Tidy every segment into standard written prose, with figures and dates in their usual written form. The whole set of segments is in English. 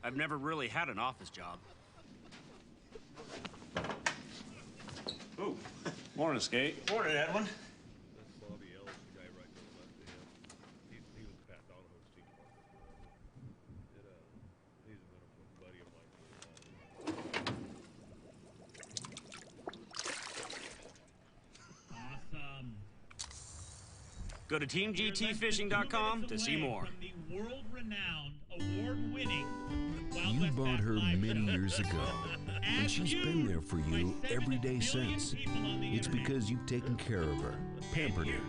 I've never really had an office job. Ooh. Morning, Skate. Morning, Edwin. Go to teamgtfishing.com to see more. From the world-renowned, award-winning You bought her many years ago, and she's been there for you every day since. It's because you've taken care of her, pampered her.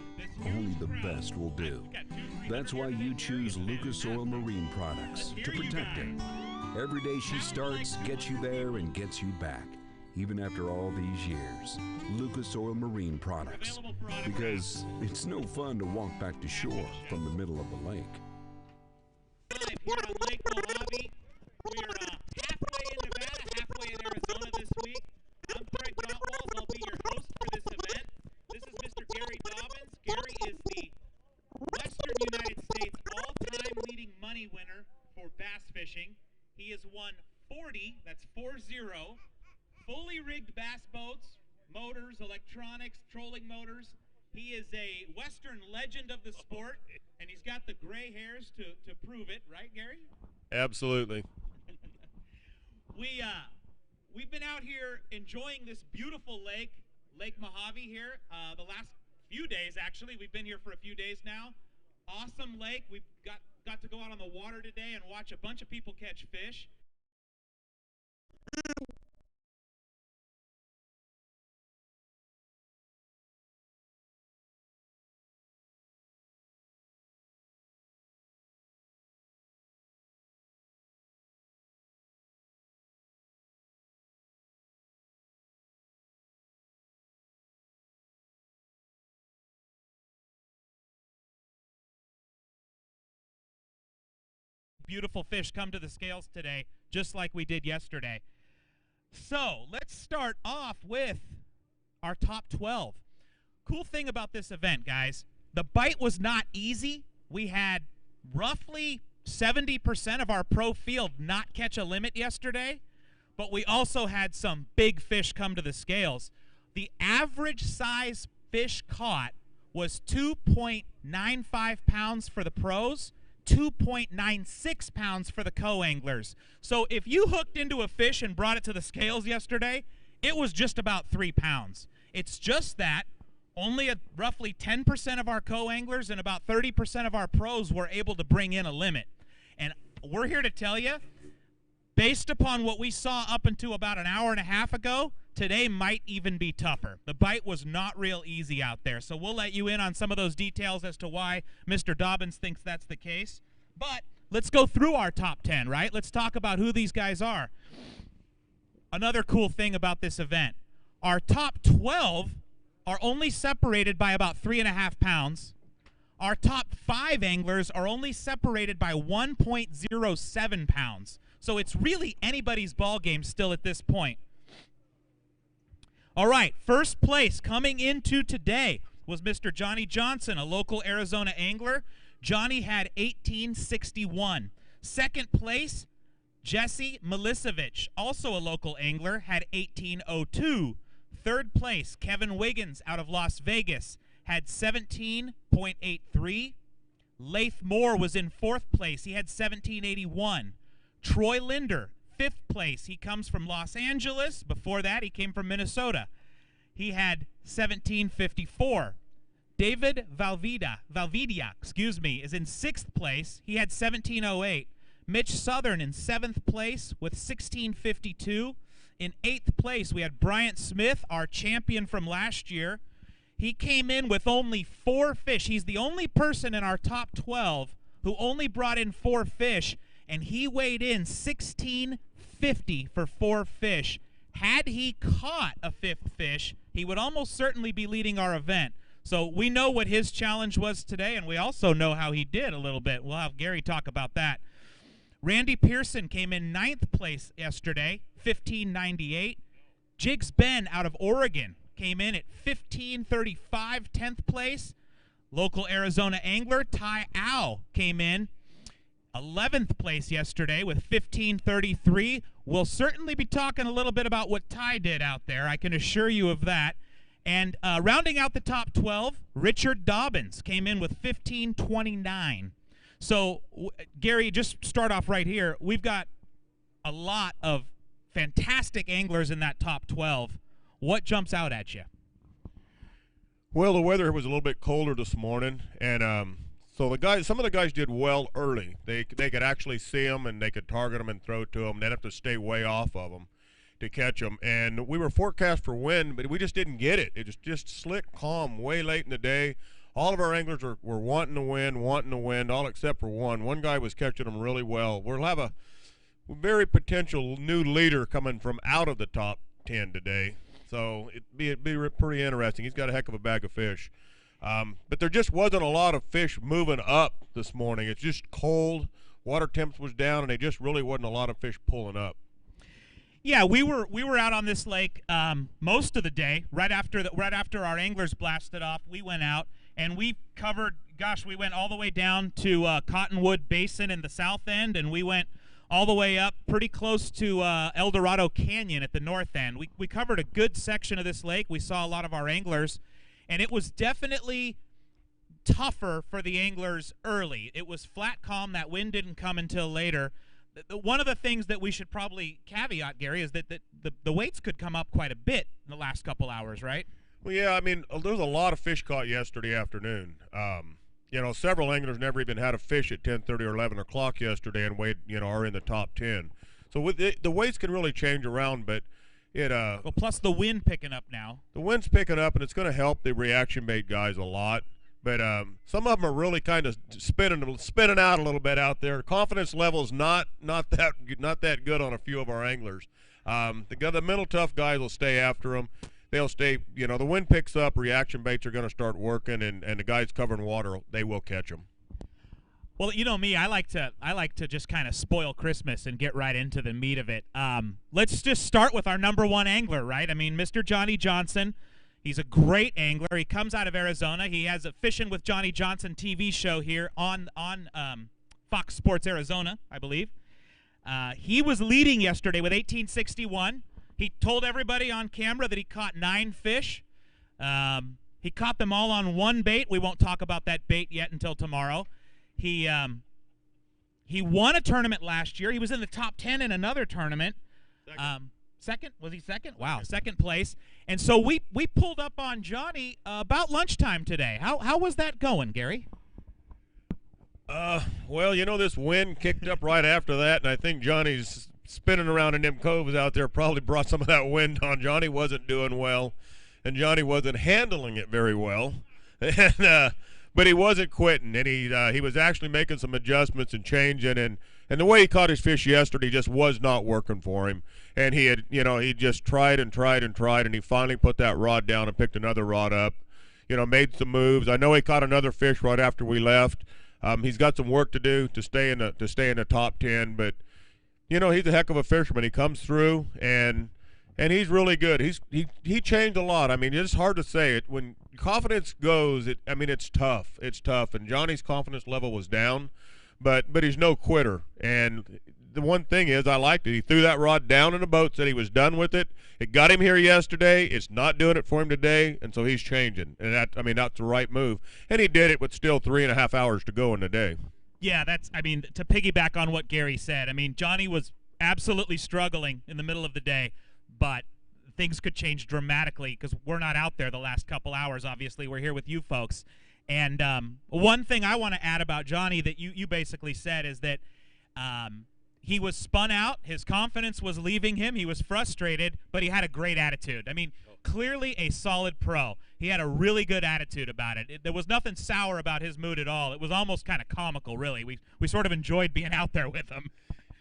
Only the best will do. That's why you choose Lucas Oil Marine Products to protect her. Every day she starts, gets you there, and gets you back. Even after all these years, Lucas Oil Marine Products. Because it's no fun to walk back to shore from the middle of the lake. Here on Lake Mohave. We're halfway in Nevada, halfway in Arizona this week. I'm Craig Gottwald. I'll be your host for this event. This is Mr. Gary Dobbins. Gary is the Western United States all-time leading money winner for bass fishing. He has won 40, that's 40, fully rigged bass boats, motors, electronics, trolling motors. He is a Western legend of the sport, and he's got the gray hairs to prove it, right, Gary? Absolutely. We've been out here enjoying this beautiful lake, Lake Mohave here, the last few days, actually. We've been here for a few days now. Awesome lake. We've got to go out on the water today and watch a bunch of people catch fish. Beautiful fish come to the scales today, just like we did yesterday. So let's start off with our top 12. Cool thing about this event, guys, the bite was not easy. We had roughly 70% of our pro field not catch a limit yesterday, but we also had some big fish come to the scales. The average size fish caught was 2.95 pounds for the pros, 2.96 pounds for the co-anglers. So if you hooked into a fish and brought it to the scales yesterday, it was just about 3 pounds. It's just that only roughly 10% of our co-anglers and about 30% of our pros were able to bring in a limit. And we're here to tell you, based upon what we saw up until about an hour and a half ago, today might even be tougher. The bite was not real easy out there. So we'll let you in on some of those details as to why Mr. Dobbins thinks that's the case. But let's go through our top 10, right? Let's talk about who these guys are. Another cool thing about this event, our top 12 are only separated by about 3.5 pounds. Our top 5 anglers are only separated by 1.07 pounds. So it's really anybody's ball game still at this point. All right, first place coming into today was Mr. Johnny Johnson, a local Arizona angler. Johnny had 1861. Second place, Jesse Milisevich, also a local angler, had 1802. Third place, Kevin Wiggins out of Las Vegas, had 17.83. Laith Moore was in fourth place. He had 1781. Troy Linder, fifth place. He comes from Los Angeles. Before that, he came from Minnesota. He had 1754. David Valvidia, is in sixth place. He had 1708. Mitch Southern in seventh place with 1652. In eighth place, we had Bryant Smith, our champion from last year. He came in with only 4 fish. He's the only person in our top 12 who only brought in 4 fish, and he weighed in 1650 for 4 fish. Had he caught a 5th fish, he would almost certainly be leading our event. So we know what his challenge was today, and we also know how he did a little bit. We'll have Gary talk about that. Randy Pearson came in 9th place yesterday, 1598. Jigs Ben out of Oregon came in at 1535, 10th place. Local Arizona angler Ty Au came in 11th place yesterday with 1533. We'll certainly be talking a little bit about what Ty did out there. I can assure you of that. And rounding out the top 12, Richard Dobbins came in with 1529. So, Gary, just start off right here. We've got a lot of fantastic anglers in that top 12. What jumps out at you? Well, the weather was a little bit colder this morning, and so some of the guys did well early. They could actually see them, and they could target them and throw to them. They'd have to stay way off of them to catch them. And we were forecast for wind, but we just didn't get it. It was just slick, calm, way late in the day. All of our anglers were wanting to win, all except for one. One guy was catching them really well. We'll have a very potential new leader coming from out of the top 10 today. So it'd be pretty interesting. He's got a heck of a bag of fish. But there just wasn't a lot of fish moving up this morning. It's just cold. Water temps was down, and there just really wasn't a lot of fish pulling up. Yeah, we were out on this lake most of the day. Right after our anglers blasted off, we went out and we covered. Gosh, we went all the way down to Cottonwood Basin in the south end, and we went all the way up pretty close to El Dorado Canyon at the north end. We covered a good section of this lake. We saw a lot of our anglers, and it was definitely tougher for the anglers early. It was flat calm. That wind didn't come until later. One of the things that we should probably caveat, Gary, is that the weights could come up quite a bit in the last couple hours, right? Well, yeah, I mean, there was a lot of fish caught yesterday afternoon. Several anglers never even had a fish at 10:30 or 11 o'clock yesterday, and are in the top 10. So with the weights can really change around, but well, plus the wind picking up now. The wind's picking up, and it's going to help the reaction bait guys a lot. But some of them are really kind of spinning out a little bit out there. Confidence level is not that good on a few of our anglers. The mental tough guys will stay after them. They'll stay. The wind picks up, reaction baits are going to start working, and the guys covering water, they will catch them. Well, you know me, I like to just kind of spoil Christmas and get right into the meat of it. Let's just start with our number one angler, right? I mean, Mr. Johnny Johnson. He's a great angler. He comes out of Arizona. He has a Fishing with Johnny Johnson TV show here on Fox Sports Arizona, I believe. He was leading yesterday with 1861. He told everybody on camera that he caught 9 fish. He caught them all on one bait. We won't talk about that bait yet until tomorrow. He won a tournament last year. He was in the top 10 in another tournament. Second? Was he second? Wow, second place. And so we pulled up on Johnny about lunchtime today. How was that going, Gary? Well, this wind kicked up right after that, and I think Johnny's spinning around in them coves out there probably brought some of that wind on. Johnny wasn't doing well, and Johnny wasn't handling it very well. But he wasn't quitting, and he was actually making some adjustments and changing, and the way he caught his fish yesterday just was not working for him. And he just tried and tried and tried, and he finally put that rod down and picked another rod up. Made some moves. I know he caught another fish right after we left. He's got some work to do to stay in the top 10, but he's a heck of a fisherman. He comes through, and he's really good. He changed a lot. I mean, it's hard to say it when confidence goes. It's tough. It's tough, and Johnny's confidence level was down, but he's no quitter. And the one thing is, I liked it. He threw that rod down in the boat, said he was done with it. It got him here yesterday. It's not doing it for him today, and so he's changing. And that's the right move. And he did it with still 3.5 hours to go in the day. Yeah, to piggyback on what Gary said, Johnny was absolutely struggling in the middle of the day, but things could change dramatically because we're not out there the last couple hours, obviously. We're here with you folks. And one thing I want to add about Johnny that you basically said is that he was spun out. His confidence was leaving him. He was frustrated, but he had a great attitude. Clearly a solid pro. He had a really good attitude about it. There was nothing sour about his mood at all. It was almost kind of comical, really. We sort of enjoyed being out there with him.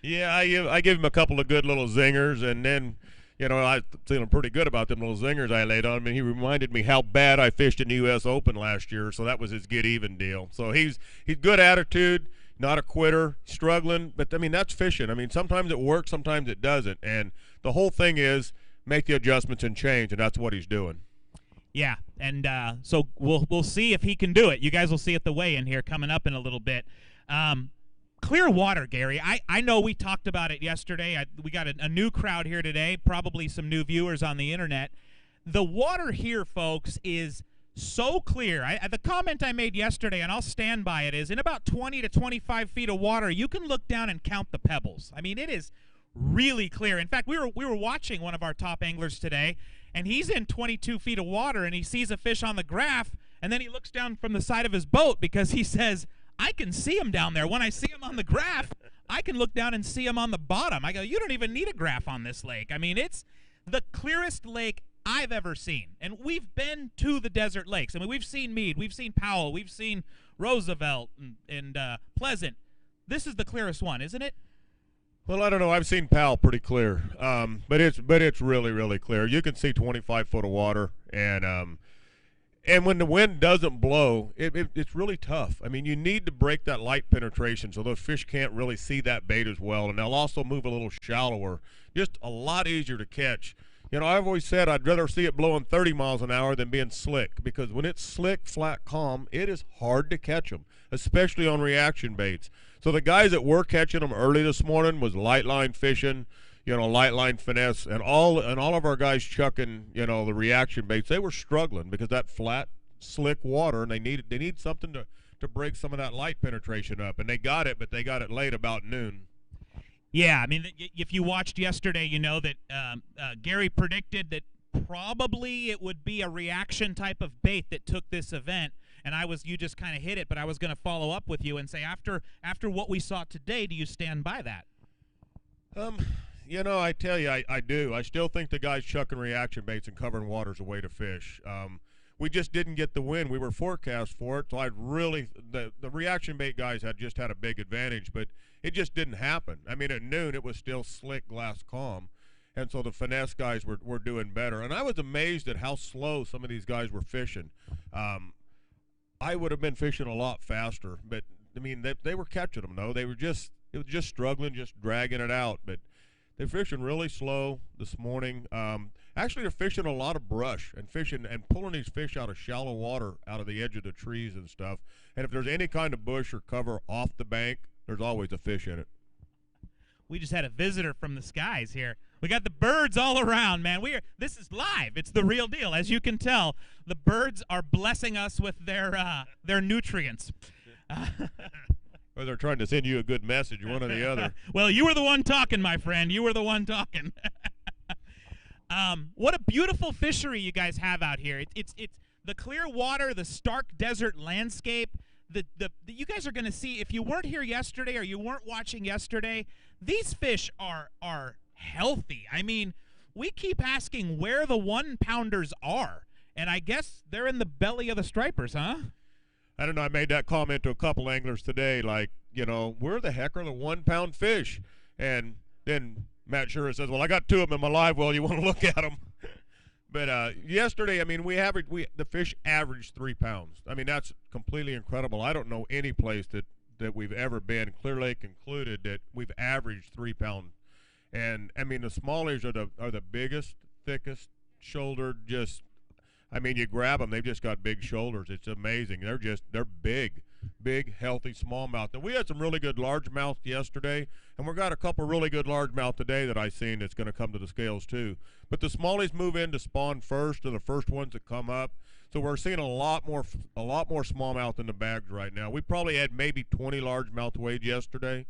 Yeah, I give him a couple of good little zingers, and then, I was feeling pretty good about them little zingers I laid on him. He reminded me how bad I fished in the U.S. Open last year, so that was his get-even deal. So he's good attitude. Not a quitter, struggling, but that's fishing. Sometimes it works, sometimes it doesn't, and the whole thing is make the adjustments and change, and that's what he's doing. Yeah, and so we'll see if he can do it. You guys will see at the weigh-in here coming up in a little bit. clear water, Gary. I know we talked about it yesterday. We got a new crowd here today, probably some new viewers on the internet. The water here, folks, is so clear. The comment I made yesterday, and I'll stand by it, is in about 20 to 25 feet of water, you can look down and count the pebbles. I mean, it is really clear. In fact, we were watching one of our top anglers today, and he's in 22 feet of water, and he sees a fish on the graph, and then he looks down from the side of his boat because he says, I can see him down there. When I see him on the graph, I can look down and see him on the bottom. I go, you don't even need a graph on this lake. I mean, it's the clearest lake I've ever seen. And we've been to the desert lakes. I mean, we've seen Meade, we've seen Powell, we've seen Roosevelt and Pleasant. This is the clearest one, isn't it? Well, I don't know. I've seen Powell pretty clear, but it's really, really clear. You can see 25 foot of water, and when the wind doesn't blow, it's really tough. I mean, you need to break that light penetration so those fish can't really see that bait as well, and they'll also move a little shallower. Just a lot easier to catch. You know, I've always said I'd rather see it blowing 30 miles an hour than being slick, because when it's slick, flat, calm, it is hard to catch them, especially on reaction baits. So the guys that were catching them early this morning was light line fishing, you know, light line finesse, and all of our guys chucking, you know, the reaction baits. They were struggling because that flat, slick water, and they need something to break some of that light penetration up, and they got it, but they got it late about noon. Yeah, I mean, if you watched yesterday, you know that Gary predicted that probably it would be a reaction type of bait that took this event, and you just kind of hit it, but I was going to follow up with you and say, after what we saw today, do you stand by that? You know, I tell you, I do. I still think the guys chucking reaction baits and covering water is a way to fish. We just didn't get the wind. We were forecast for it, so the reaction bait guys had a big advantage, but it just didn't happen. I mean, at noon, it was still slick, glass, calm, and so the finesse guys were doing better. And I was amazed at how slow some of these guys were fishing. I would have been fishing a lot faster, but, I mean, they were catching them, though. It was just struggling, just dragging it out, but they're fishing really slow this morning. Actually, they're fishing a lot of brush and pulling these fish out of shallow water, out of the edge of the trees and stuff. And if there's any kind of bush or cover off the bank, there's always a fish in it. We just had a visitor from the skies here. We got the birds all around, man. This is live. It's the real deal. As you can tell, the birds are blessing us with their nutrients. Or they're trying to send you a good message, one or the other. Well, you were the one talking, my friend. You were the one talking. What a beautiful fishery you guys have out here. It's the clear water, the stark desert landscape. You guys are going to see, if you weren't here yesterday or you weren't watching yesterday, these fish are healthy. I mean, we keep asking where the 1-pounders are, and I guess they're in the belly of the stripers, huh? I don't know, I made that comment to a couple anglers today, like, you know, where the heck are the 1-pound fish? And then Matt Shura says, well, I got 2 of them in my live well, you want to look at them? But yesterday, I mean, the fish averaged 3 pounds. I mean, that's completely incredible. I don't know any place that we've ever been, Clear Lake included, that we've averaged 3 pounds. And I mean, the smallies are the biggest, thickest shouldered. I mean, you grab them, they've just got big shoulders. It's amazing. They're big, healthy smallmouth. And we had some really good largemouth yesterday, and we've got a couple really good largemouth today that I've seen that's going to come to the scales too. But the smallies move in to spawn first, are the first ones that come up. So we're seeing a lot more smallmouth in the bags right now. We probably had maybe 20 largemouth weighed yesterday,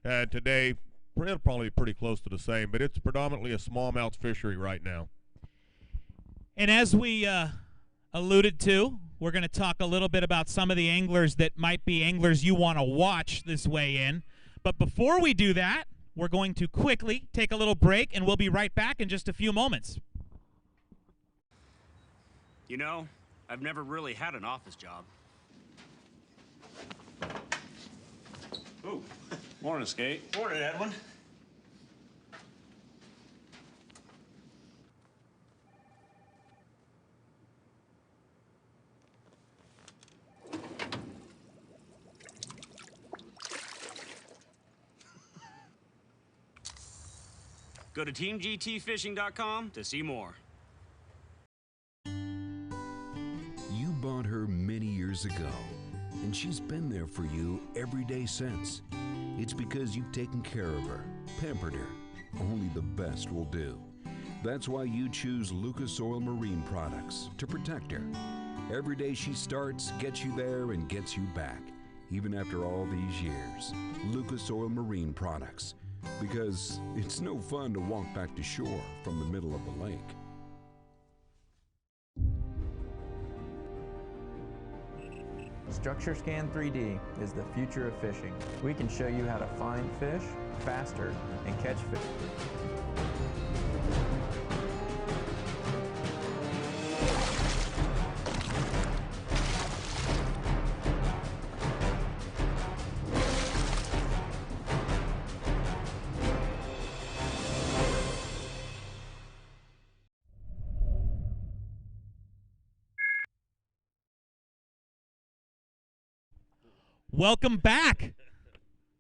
and today we're probably pretty close to the same. But it's predominantly a smallmouth fishery right now. And as we alluded to, we're going to talk a little bit about some of the anglers that might be anglers you want to watch this way in. But before we do that, we're going to quickly take a little break, and we'll be right back in just a few moments. You know, I've never really had an office job. Ooh, morning, Skate. Morning, Edwin. Go to teamgtfishing.com to see more. You bought her many years ago, and she's been there for you every day since. It's because you've taken care of her, pampered her. Only the best will do. That's why you choose Lucas Oil Marine Products to protect her. Every day she starts, gets you there, and gets you back, even after all these years. Lucas Oil Marine Products, because it's no fun to walk back to shore from the middle of the lake. Structure Scan 3D is the future of fishing. We can show you how to find fish faster and catch fish. Welcome back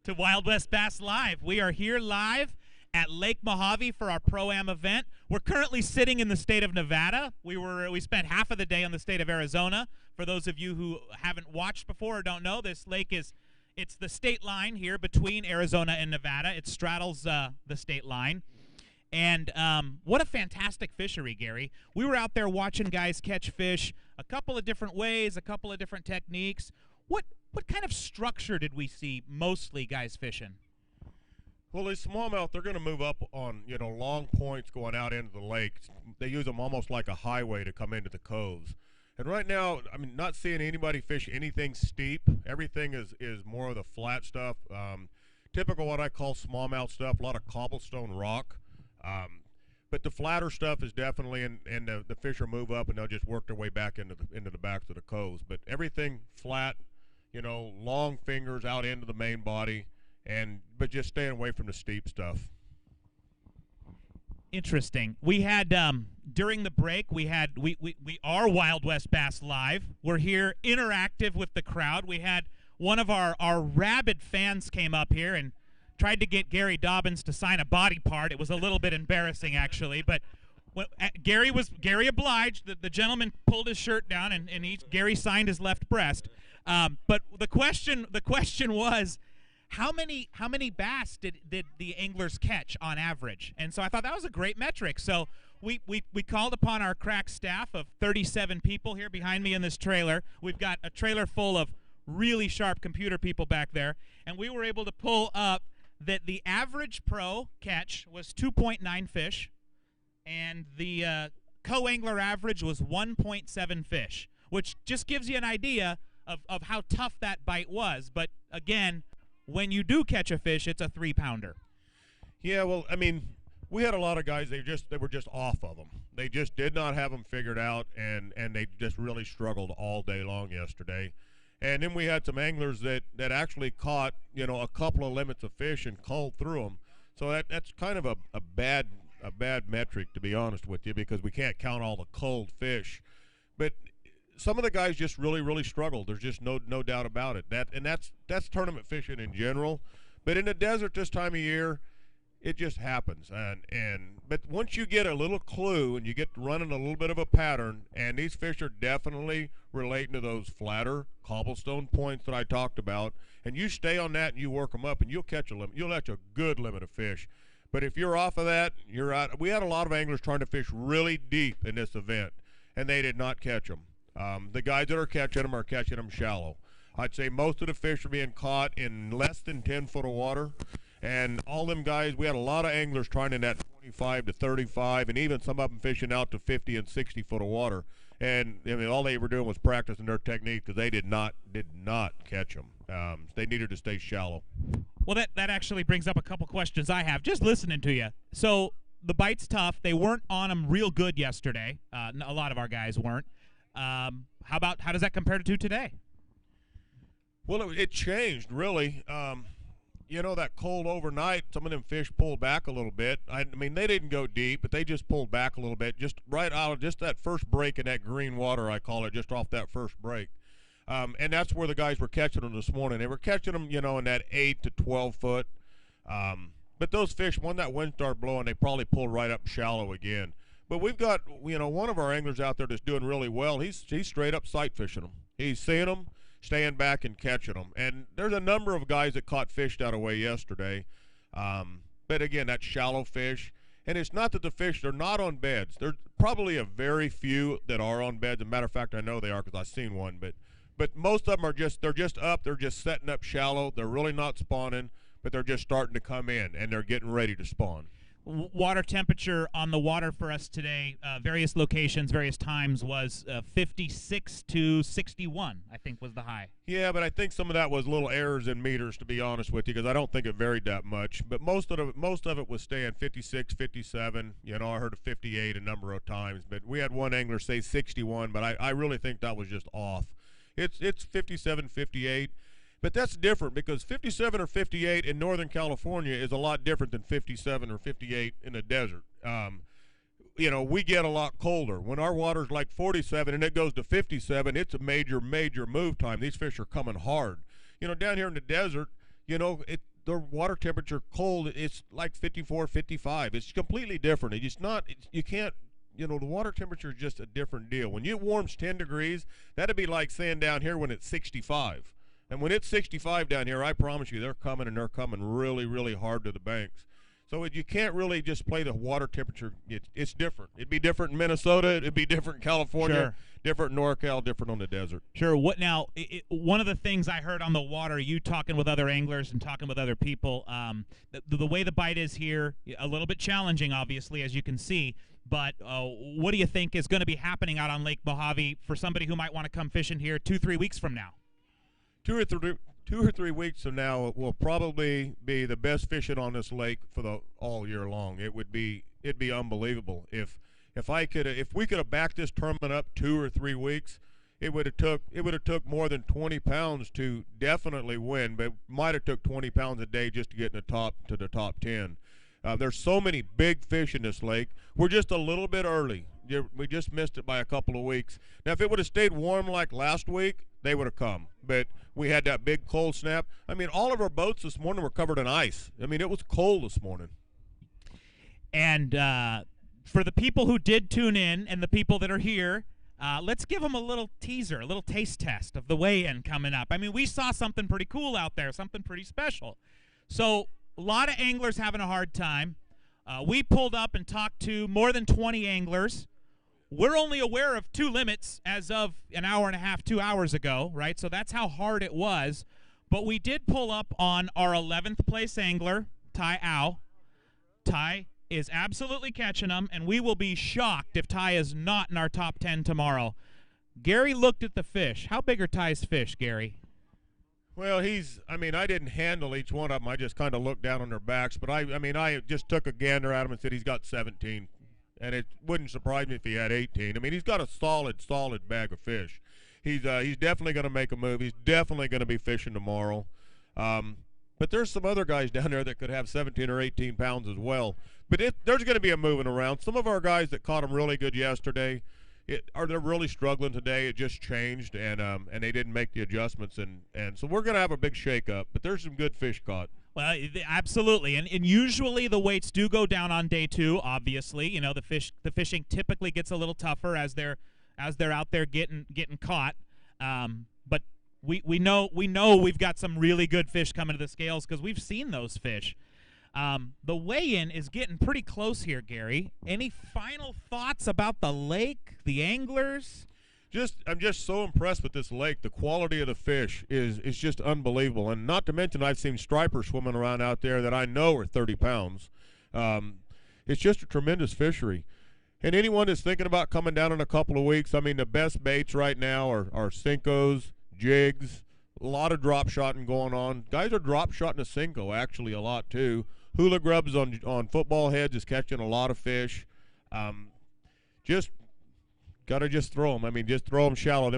to Wild West Bass Live. We are here live at Lake Mohave for our Pro-Am event. We're currently sitting in the state of Nevada. We spent half of the day on the state of Arizona. For those of you who haven't watched before or don't know, this lake it's the state line here between Arizona and Nevada. It straddles the state line. And what a fantastic fishery, Gary. We were out there watching guys catch fish a couple of different ways, a couple of different techniques. What kind of structure did we see mostly guys fishing? Well, these smallmouth, they're going to move up on, long points going out into the lake. They use them almost like a highway to come into the coves. And right now, not seeing anybody fish anything steep. Everything is more of the flat stuff. Typical what I call smallmouth stuff, a lot of cobblestone rock. But the flatter stuff is definitely, and the fish will move up and they'll just work their way back into the backs of the coves. But everything flat, long fingers out into the main body, but just staying away from the steep stuff. Interesting. We had during the break we are Wild West Bass Live. We're here interactive with the crowd. We had one of our rabid fans came up here and tried to get Gary Dobbins to sign a body part. It was a little bit embarrassing actually, but Gary obliged. The gentleman pulled his shirt down and Gary signed his left breast. But the question was, how many bass did the anglers catch on average? And so I thought that was a great metric. So we called upon our crack staff of 37 people here behind me in this trailer. We've got a trailer full of really sharp computer people back there, and we were able to pull up that the average pro catch was 2.9 fish, and the co-angler average was 1.7 fish, which just gives you an idea of how tough that bite was. But again, when you do catch a fish, it's a 3-pounder. Yeah, well, we had a lot of guys, they were just off of them. They just did not have them figured out, and they just really struggled all day long yesterday. And then we had some anglers that actually caught, a couple of limits of fish and culled through them. So that's kind of a bad metric, to be honest with you, because we can't count all the culled fish. But some of the guys just really, really struggled. There's just no doubt about it. That's tournament fishing in general. But in the desert this time of year, it just happens. But once you get a little clue and you get running a little bit of a pattern, and these fish are definitely relating to those flatter cobblestone points that I talked about, and you stay on that and you work them up, and you'll catch a limit. You'll catch a good limit of fish. But if you're off of that, you're out. We had a lot of anglers trying to fish really deep in this event, and they did not catch them. The guys that are catching them shallow. I'd say most of the fish are being caught in less than 10 foot of water. And all them guys, we had a lot of anglers trying in that 25 to 35, and even some of them fishing out to 50 and 60 foot of water. And all they were doing was practicing their technique, because they did not catch them. They needed to stay shallow. Well, that actually brings up a couple questions I have just listening to you. So the bite's tough. They weren't on them real good yesterday. A lot of our guys weren't. How does that compare to today? Well, it changed really. That cold overnight, some of them fish pulled back a little bit. They didn't go deep, but they just pulled back a little bit, just right out of just that first break in that green water, I call it, just off that first break. And that's where the guys were catching them this morning. They were catching them, in that 8 to 12 foot. But those fish, when that wind started blowing, they probably pulled right up shallow again. But we've got, one of our anglers out there that's doing really well. He's straight up sight fishing them. He's seeing them. staying back and catching them. And there's a number of guys that caught fish that way yesterday. But again, that's shallow fish. And it's not that the fish, they're not on beds. There's probably a very few that are on beds. As a matter of fact, I know they are because I've seen one. But most of them are they're just up. They're just setting up shallow. They're really not spawning, but they're just starting to come in, and they're getting ready to spawn. Water temperature on the water for us today, various locations, various times, was 56 to 61, I think was the high. Yeah, but I think some of that was little errors in meters, to be honest with you, because I don't think it varied that much. But most of it was staying 56, 57. You know, I heard of 58 a number of times. But we had one angler say 61, but I really think that was just off. It's 57, 58. But that's different because 57 or 58 in Northern California is a lot different than 57 or 58 in the desert. You know, we get a lot colder. When our water's like 47 and it goes to 57, it's a major, major move time. These fish are coming hard. You know, down here in the desert, you know, the water temperature cold, it's like 54, 55. It's completely different. You can't, you know, the water temperature is just a different deal. When it warms 10 degrees, that'd be like saying down here when it's 65. And when it's 65 down here, I promise you, they're coming, and they're coming really, really hard to the banks. So you can't really just play the water temperature. It's different. It'd be different in Minnesota. It'd be different in California. Sure. Different in NorCal. Different on the desert. Sure. What now? One of the things I heard on the water, you talking with other anglers and talking with other people, the way the bite is here, a little bit challenging, obviously, as you can see. But what do you think is going to be happening out on Lake Mohave for somebody who might want to come fishing here 2-3 weeks from now? 2 or 3 weeks from now will probably be the best fishing on this lake for all year long. It'd be unbelievable if we could have backed this tournament up 2 or 3 weeks. It would have took more than 20 pounds to definitely win, but might have took 20 pounds a day just to get in the top 10. There's so many big fish in this lake. We're just a little bit early. We just missed it by a couple of weeks. Now, if it would have stayed warm like last week, they would have come. But we had that big cold snap. I mean, all of our boats this morning were covered in ice. I mean, it was cold this morning. And for the people who did tune in and the people that are here, let's give them a little teaser, a little taste test of the weigh-in coming up. I mean, we saw something pretty cool out there, something pretty special. So a lot of anglers having a hard time. We pulled up and talked to more than 20 anglers. We're only aware of 2 limits as of an hour and a half, 2 hours ago, right? So that's how hard it was. But we did pull up on our 11th place angler, Ty Au. Ty is absolutely catching them, and we will be shocked if Ty is not in our top 10 tomorrow. Gary looked at the fish. How big are Ty's fish, Gary? Well, I didn't handle each one of them. I just kind of looked down on their backs. But I just took a gander at him and said he's got 17. And it wouldn't surprise me if he had 18. I mean, he's got a solid bag of fish. He's definitely going to make a move. He's definitely going to be fishing tomorrow. But there's some other guys down there that could have 17 or 18 pounds as well. But there's going to be a moving around. Some of our guys that caught them really good yesterday, they're really struggling today. It just changed, and they didn't make the adjustments. And so we're going to have a big shake-up. But there's some good fish caught. Well, absolutely, and usually the weights do go down on day 2. Obviously, you know, the fishing typically gets a little tougher as they're out there getting caught. But we know we've got some really good fish coming to the scales because we've seen those fish. The weigh-in is getting pretty close here, Gary. Any final thoughts about the lake, the anglers? I'm just so impressed with this lake. The quality of the fish is just unbelievable. And not to mention, I've seen stripers swimming around out there that I know are 30 pounds. It's just a tremendous fishery. And anyone that's thinking about coming down in a couple of weeks, I mean, the best baits right now are Cincos, jigs, a lot of drop shotting going on. Guys are drop shotting a Cinco actually a lot too. Hula grubs on football heads is catching a lot of fish. Gotta just throw them. I mean, just throw them shallow.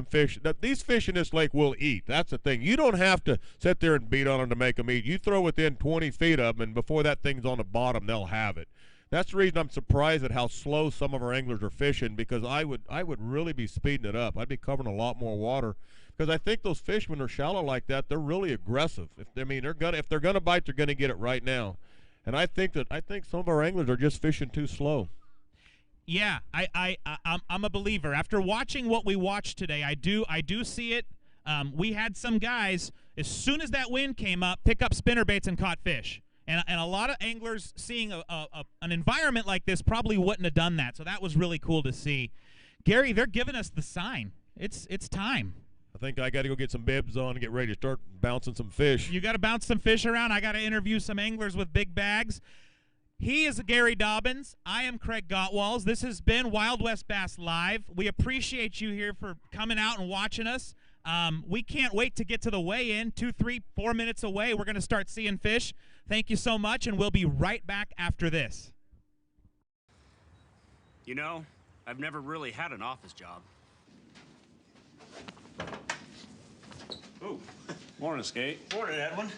These fish in this lake will eat. That's the thing. You don't have to sit there and beat on them to make them eat. You throw within 20 feet of them, and before that thing's on the bottom, they'll have it. That's the reason I'm surprised at how slow some of our anglers are fishing, because I would really be speeding it up. I'd be covering a lot more water, because I think those fish, when they're shallow like that, they're really aggressive. If they're gonna bite, they're gonna get it right now. And I think some of our anglers are just fishing too slow. Yeah, I'm a believer. After watching what we watched today, I do see it. We had some guys, as soon as that wind came up, pick up spinnerbaits and caught fish. And a lot of anglers seeing an environment like this probably wouldn't have done that. So that was really cool to see. Gary, they're giving us the sign. It's time. I think I got to go get some bibs on and get ready to start bouncing some fish. You got to bounce some fish around. I got to interview some anglers with big bags. He is Gary Dobbins. I am Craig Gottwalls. This has been Wild West Bass Live. We appreciate you here for coming out and watching us. We can't wait to get to the weigh-in. 2, 3, 4 minutes away. We're going to start seeing fish. Thank you so much, and we'll be right back after this. You know, I've never really had an office job. Ooh. Morning, Skate. Morning, Edwin.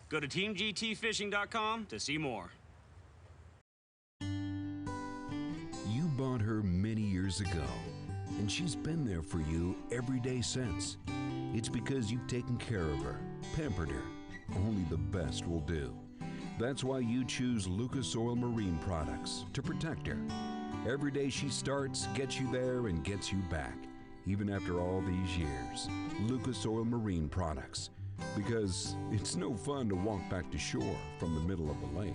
Go to teamgtfishing.com to see more. You bought her many years ago, and she's been there for you every day since. It's because you've taken care of her, pampered her. Only the best will do. That's why you choose Lucas Oil Marine products to protect her. Every day she starts, gets you there, and gets you back, even after all these years. Lucas Oil Marine products. Because it's no fun to walk back to shore from the middle of the lake.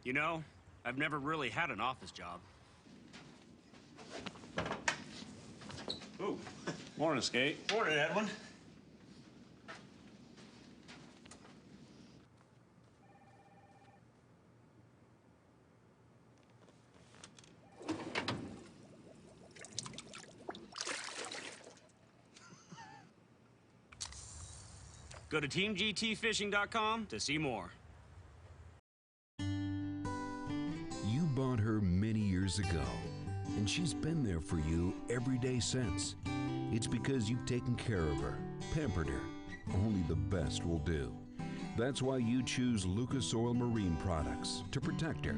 You know, I've never really had an office job. Ooh. Morning, Skate. Morning, Edwin. Go to teamgtfishing.com to see more. You bought her many years ago, and she's been there for you every day since. It's because you've taken care of her, pampered her. Only the best will do. That's why you choose Lucas Oil Marine products to protect her.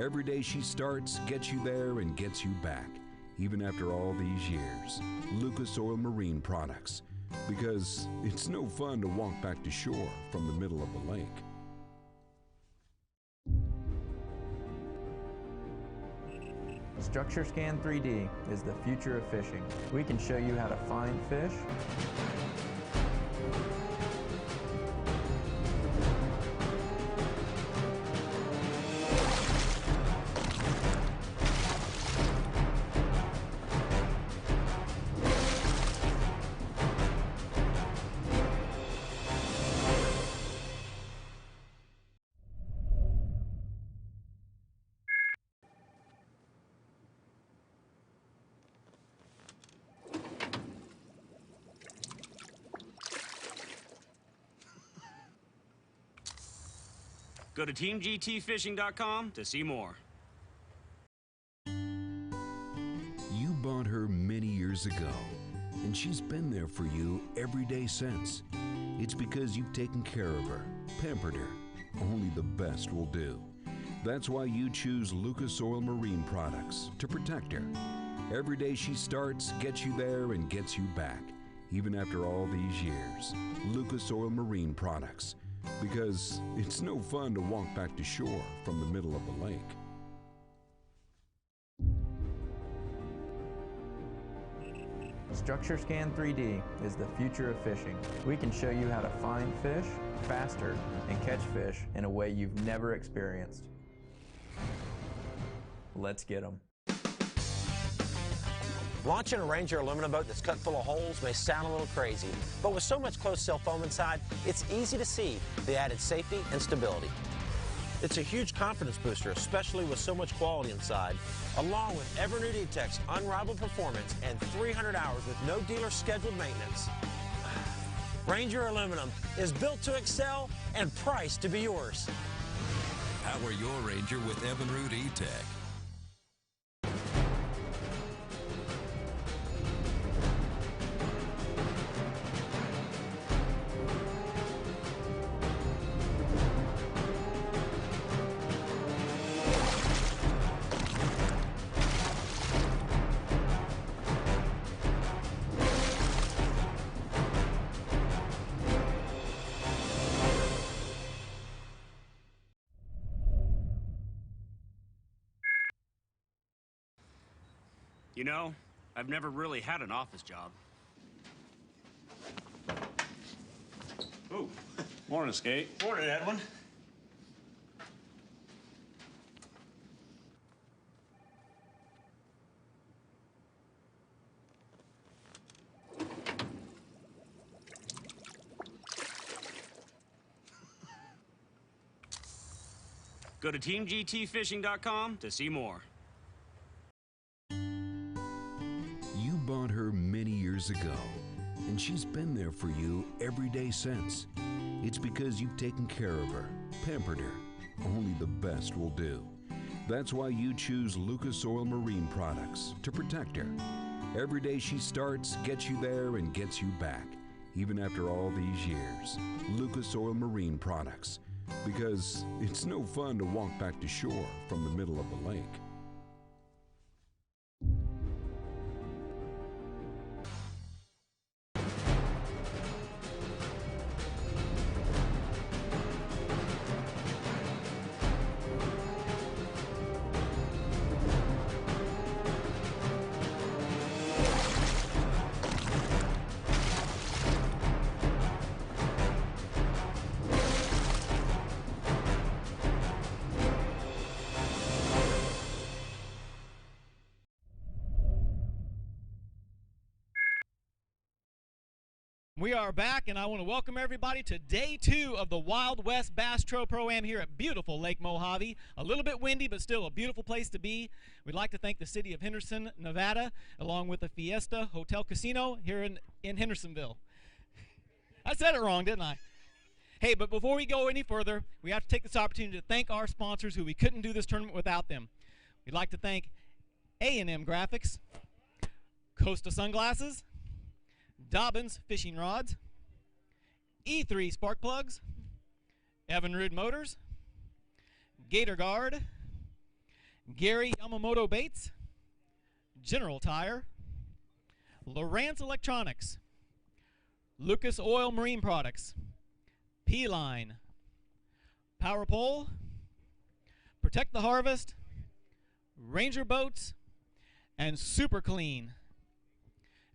Every day she starts, gets you there, and gets you back, even after all these years. Lucas Oil Marine products. Because it's no fun to walk back to shore from the middle of the lake. Structure Scan 3D is the future of fishing. We can show you how to find fish, Go to teamgtfishing.com to see more. You bought her many years ago, and she's been there for you every day since. It's because you've taken care of her, pampered her. Only the best will do. That's why you choose Lucas Oil Marine products to protect her. Every day she starts, gets you there, and gets you back, even after all these years. Lucas Oil Marine products. Because it's no fun to walk back to shore from the middle of the lake. Structure Scan 3D is the future of fishing. We can show you how to find fish faster and catch fish in a way you've never experienced. Let's get them. Launching a Ranger aluminum boat that's cut full of holes may sound a little crazy, but with so much closed cell foam inside, it's easy to see the added safety and stability. It's a huge confidence booster, especially with so much quality inside, along with Evinrude E-Tech's unrivaled performance and 300 hours with no dealer scheduled maintenance. Ranger Aluminum is built to excel and priced to be yours. Power your Ranger with Evinrude E-Tech. You know, I've never really had an office job. Ooh, morning, Skate. Morning, Edwin. Go to teamgtfishing.com to see more. You bought her many years ago, and she's been there for you every day since. It's because you've taken care of her, pampered her. Only the best will do. That's why you choose Lucas Oil Marine Products to protect her. Every day she starts, gets you there, and gets you back, even after all these years. Lucas Oil Marine Products, because it's no fun to walk back to shore from the middle of the lake. We are back, and I want to welcome everybody to day 2 of the Wild West Bass Trail Pro-Am here at beautiful Lake Mohave. A little bit windy, but still a beautiful place to be. We'd like to thank the city of Henderson, Nevada, along with the Fiesta Hotel Casino here in Hendersonville. I said it wrong, didn't I? Hey, but before we go any further, we have to take this opportunity to thank our sponsors who we couldn't do this tournament without them. We'd like to thank A&M Graphics, Costa Sunglasses, Dobbins Fishing Rods, E3 Spark Plugs, Evinrude Motors, Gator Guard, Gary Yamamoto Baits, General Tire, Lowrance Electronics, Lucas Oil Marine Products, P-Line, Power Pole, Protect the Harvest, Ranger Boats, and Super Clean.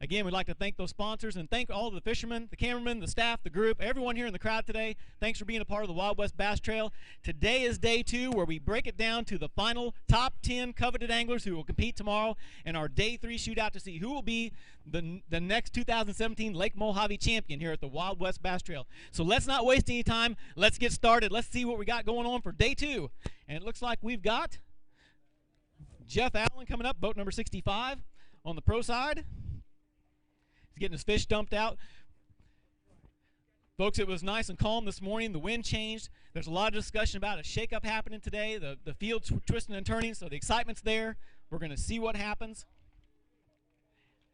Again, we'd like to thank those sponsors and thank all the fishermen, the cameramen, the staff, the group, everyone here in the crowd today. Thanks for being a part of the Wild West Bass Trail. Today is day 2 where we break it down to the final top 10 coveted anglers who will compete tomorrow in our day 3 shootout to see who will be the next 2017 Lake Mohave champion here at the Wild West Bass Trail. So let's not waste any time. Let's get started. Let's see what we got going on for day 2. And it looks like we've got Jeff Allen coming up, boat number 65 on the pro side. He's getting his fish dumped out. Folks, it was nice and calm this morning. The wind changed. There's a lot of discussion about a shakeup happening today. The field's twisting and turning, so the excitement's there. We're going to see what happens.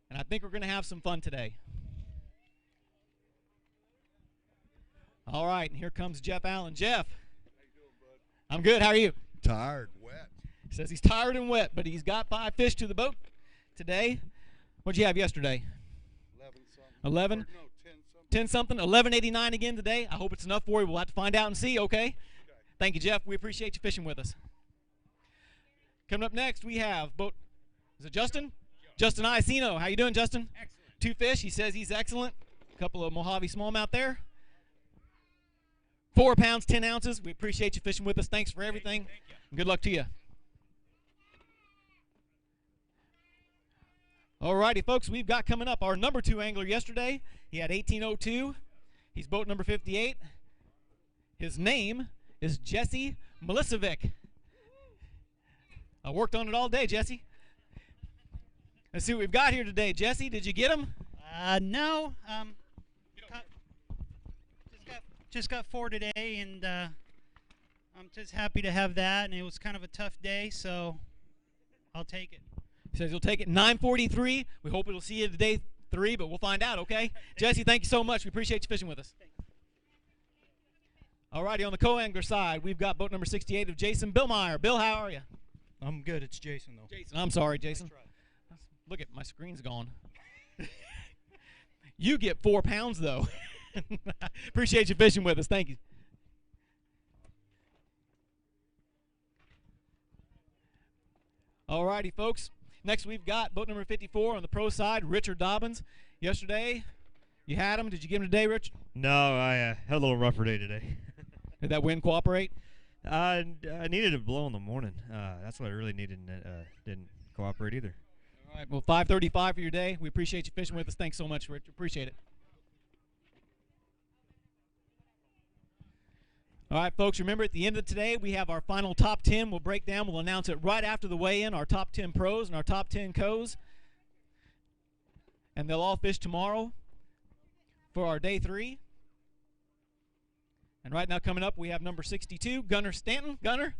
And I think we're going to have some fun today. All right, and here comes Jeff Allen. Jeff. How you doing, bud? I'm good. How are you? Tired, wet. He says he's tired and wet, but he's got 5 fish to the boat today. What'd you have yesterday? 11? No, 10 something. 11.89 again today. I hope it's enough for you. We'll have to find out and see, okay? Thank you, Jeff. We appreciate you fishing with us. Coming up next, we have boat. Is it Justin? Justin Iacino. How you doing, Justin? Excellent. 2 fish. He says he's excellent. A couple of Mohave smallmouth there. 4 pounds, 10 ounces. We appreciate you fishing with us. Thanks for everything. Thank you. Good luck to you. Alrighty, folks, we've got coming up our number 2 angler yesterday. He had 1802. He's boat number 58. His name is Jesse Milicevic. I worked on it all day, Jesse. Let's see what we've got here today. Jesse, did you get them? No. Just got 4 today, and I'm just happy to have that. And it was kind of a tough day, so I'll take it. He says he'll take it. 9:43. We hope it'll see you today 3, but we'll find out. Okay, Jesse, thank you so much. We appreciate you fishing with us. All righty, on the co-angler side, we've got boat number 68 of Jason Billmeyer. Bill, how are you? I'm good. It's Jason, though. Jason, I'm sorry, Jason. Look at my screen's gone. You get 4 pounds, though. Appreciate you fishing with us. Thank you. All righty, folks. Next, we've got boat number 54 on the pro side, Richard Dobbins. Yesterday, you had him. Did you give him today, Rich? No, I had a little rougher day today. Did that wind cooperate? I needed it to blow in the morning. That's what I really needed, and it didn't cooperate either. All right, well, 5:35 for your day. We appreciate you fishing with us. Thanks so much, Rich. Appreciate it. All right, folks, remember at the end of today, we have our final top 10. We'll break down. We'll announce it right after the weigh-in, our top 10 pros and our top 10 co's. And they'll all fish tomorrow for our day 3. And right now coming up, we have number 62, Gunnar Stanton. Gunnar,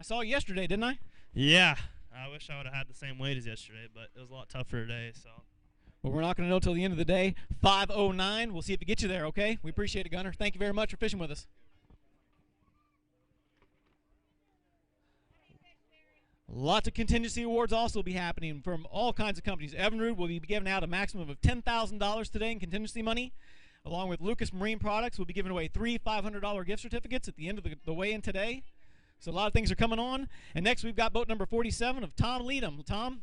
I saw you yesterday, didn't I? Yeah. I wish I would have had the same weight as yesterday, but it was a lot tougher today. So. Well, we're not going to know until the end of the day. 5:09. We'll see if it gets you there, okay? We appreciate it, Gunnar. Thank you very much for fishing with us. Lots of contingency awards also will be happening from all kinds of companies. Evinrude will be giving out a maximum of $10,000 today in contingency money. Along with Lucas Marine Products, we'll be giving away 3 $500 gift certificates at the end of the weigh-in today. So a lot of things are coming on. And next we've got boat number 47 of Tom Leadham. Tom,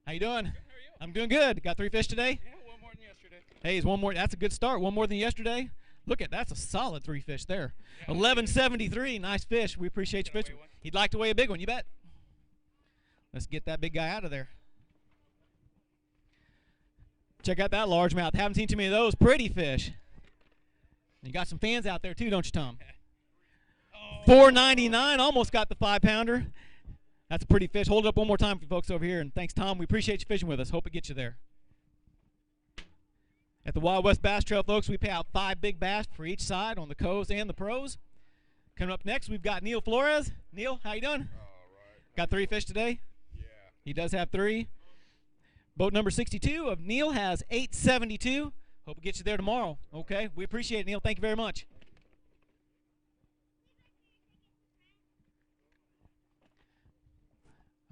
how you doing? Good, how are you? I'm doing good. Got 3 fish today? Yeah, one more than yesterday. Hey, is one more. That's a good start. One more than yesterday. Look at that's a solid 3 fish there. Yeah, 1173. Nice fish. We appreciate you fishing. He'd like to weigh a big one, you bet. Let's get that big guy out of there. Check out that largemouth. Haven't seen too many of those. Pretty fish. You got some fans out there too, don't you, Tom? $4.99. Almost got the 5-pounder. That's a pretty fish. Hold it up one more time for you folks over here. And thanks, Tom. We appreciate you fishing with us. Hope it gets you there. At the Wild West Bass Trail, folks, we pay out 5 big bass for each side on the co's and the pros. Coming up next, we've got Neil Flores. Neil, how you doing? All right. Got 3 fish today? Yeah. He does have 3. Boat number 62 of Neil has 872. Hope it gets you there tomorrow. Okay, we appreciate it, Neil. Thank you very much.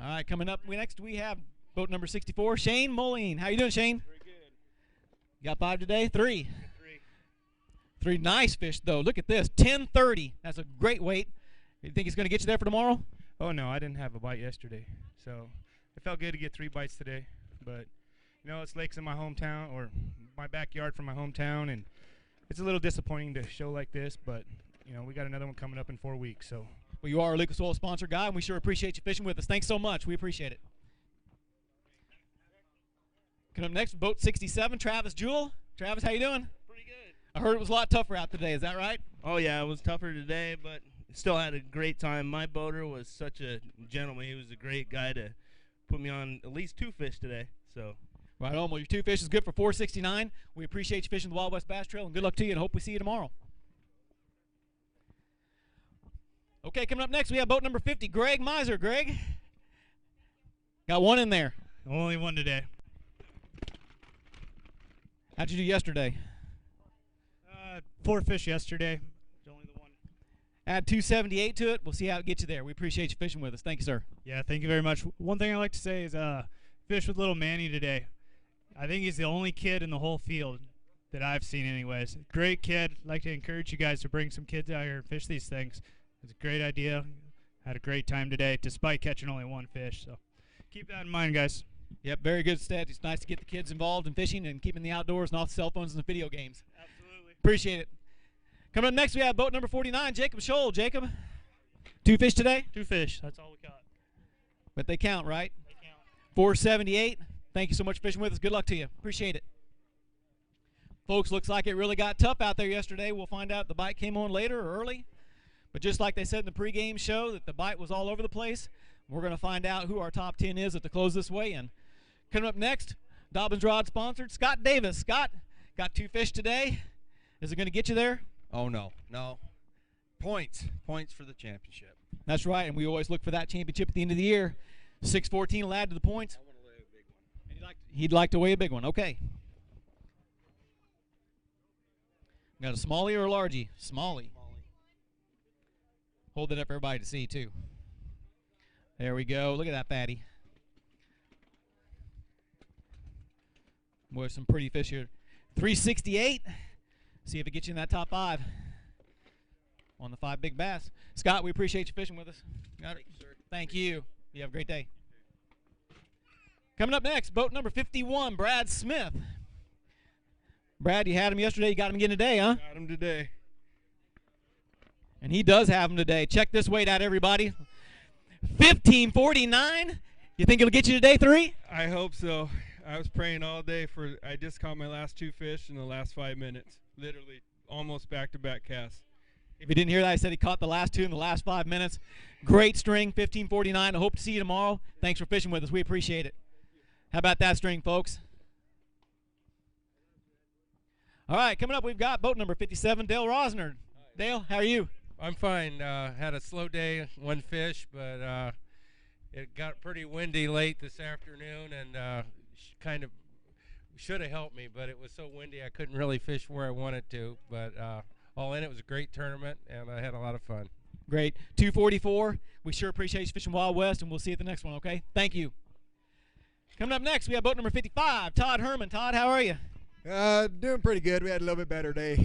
All right, coming up next we have boat number 64, Shane Moline. How you doing, Shane? Very good. You got 5 today? 3. Three. 3 nice fish, though. Look at this, 1030. That's a great weight. You think he's going to get you there for tomorrow? Oh, no, I didn't have a bite yesterday. So it felt good to get 3 bites today. But, you know, it's lakes in my hometown, or my backyard from my hometown, and it's a little disappointing to show like this, but, you know, we got another one coming up in 4 weeks, so. Well, you are a Lucas Oil sponsor guy, and we sure appreciate you fishing with us. Thanks so much. We appreciate it. Coming up next, boat 67, Travis Jewell. Travis, how you doing? Pretty good. I heard it was a lot tougher out today. Is that right? Oh, yeah, it was tougher today, but still had a great time. My boater was such a gentleman. He was a great guy to put me on at least 2 fish today. So. Right on. Well, your 2 fish is good for $4.69. We appreciate you fishing the Wild West Bass Trail, and good luck to you, and hope we see you tomorrow. Okay, coming up next, we have boat number 50, Greg Miser. Greg, got 1 in there. Only 1 today. How'd you do yesterday? 4 fish yesterday. Only the 1. Add 278 to it. We'll see how it gets you there. We appreciate you fishing with us. Thank you, sir. Yeah, thank you very much. One thing I like to say is fish with little Manny today. I think he's the only kid in the whole field that I've seen anyways. Great kid. I'd like to encourage you guys to bring some kids out here and fish these things. It's a great idea. Had a great time today despite catching only 1 fish. So keep that in mind, guys. Yep, very good stat. It's nice to get the kids involved in fishing and keeping the outdoors and off cell phones and the video games. Absolutely. Appreciate it. Coming up next, we have boat number 49, Jacob Scholl. Jacob, 2 fish today? 2 fish. That's all we got. But they count, right? They count. 478. Thank you so much for fishing with us. Good luck to you. Appreciate it. Folks, looks like it really got tough out there yesterday. We'll find out if the bite came on later or early. But just like they said in the pregame show that the bite was all over the place, we're going to find out who our top 10 is at the close this weigh-in. Coming up next, Dobbins Rod sponsored, Scott Davis. Scott, got 2 fish today. Is it going to get you there? Oh, no. Points for the championship. That's right, and we always look for that championship at the end of the year. 614 will add to the points. I want to lay a big one. He'd like to weigh a big one. Okay. Got a smallie or a largie? Smallie. Hold it up for everybody to see, too. There we go. Look at that fatty. Boy, some pretty fish here. 368. See if it gets you in that top 5 on the 5 big bass. Scott, we appreciate you fishing with us. Got it. Thank you. You have a great day. Coming up next, boat number 51, Brad Smith. Brad, you had him yesterday. You got him again today, huh? Got him today. And he does have him today. Check this weight out, everybody. 1549. You think it'll get you today, 3? I hope so. I was praying all day I just caught my last 2 fish in the last 5 minutes. Literally, almost back-to-back casts. If you didn't hear that, I said he caught the last 2 in the last 5 minutes. Great string, 1549. I hope to see you tomorrow. Thanks for fishing with us. We appreciate it. How about that string, folks? All right, coming up, we've got boat number 57, Dale Rosner. Dale, how are you? I'm fine. Had a slow day, 1 fish, but it got pretty windy late this afternoon, and kind of should have helped me, but it was so windy I couldn't really fish where I wanted to. But all in, it was a great tournament, and I had a lot of fun. Great. 244. We sure appreciate you fishing Wild West, and we'll see you at the next one, okay? Thank you. Coming up next, we have boat number 55, Todd Herman. Todd, how are you? Doing pretty good. We had a little bit better day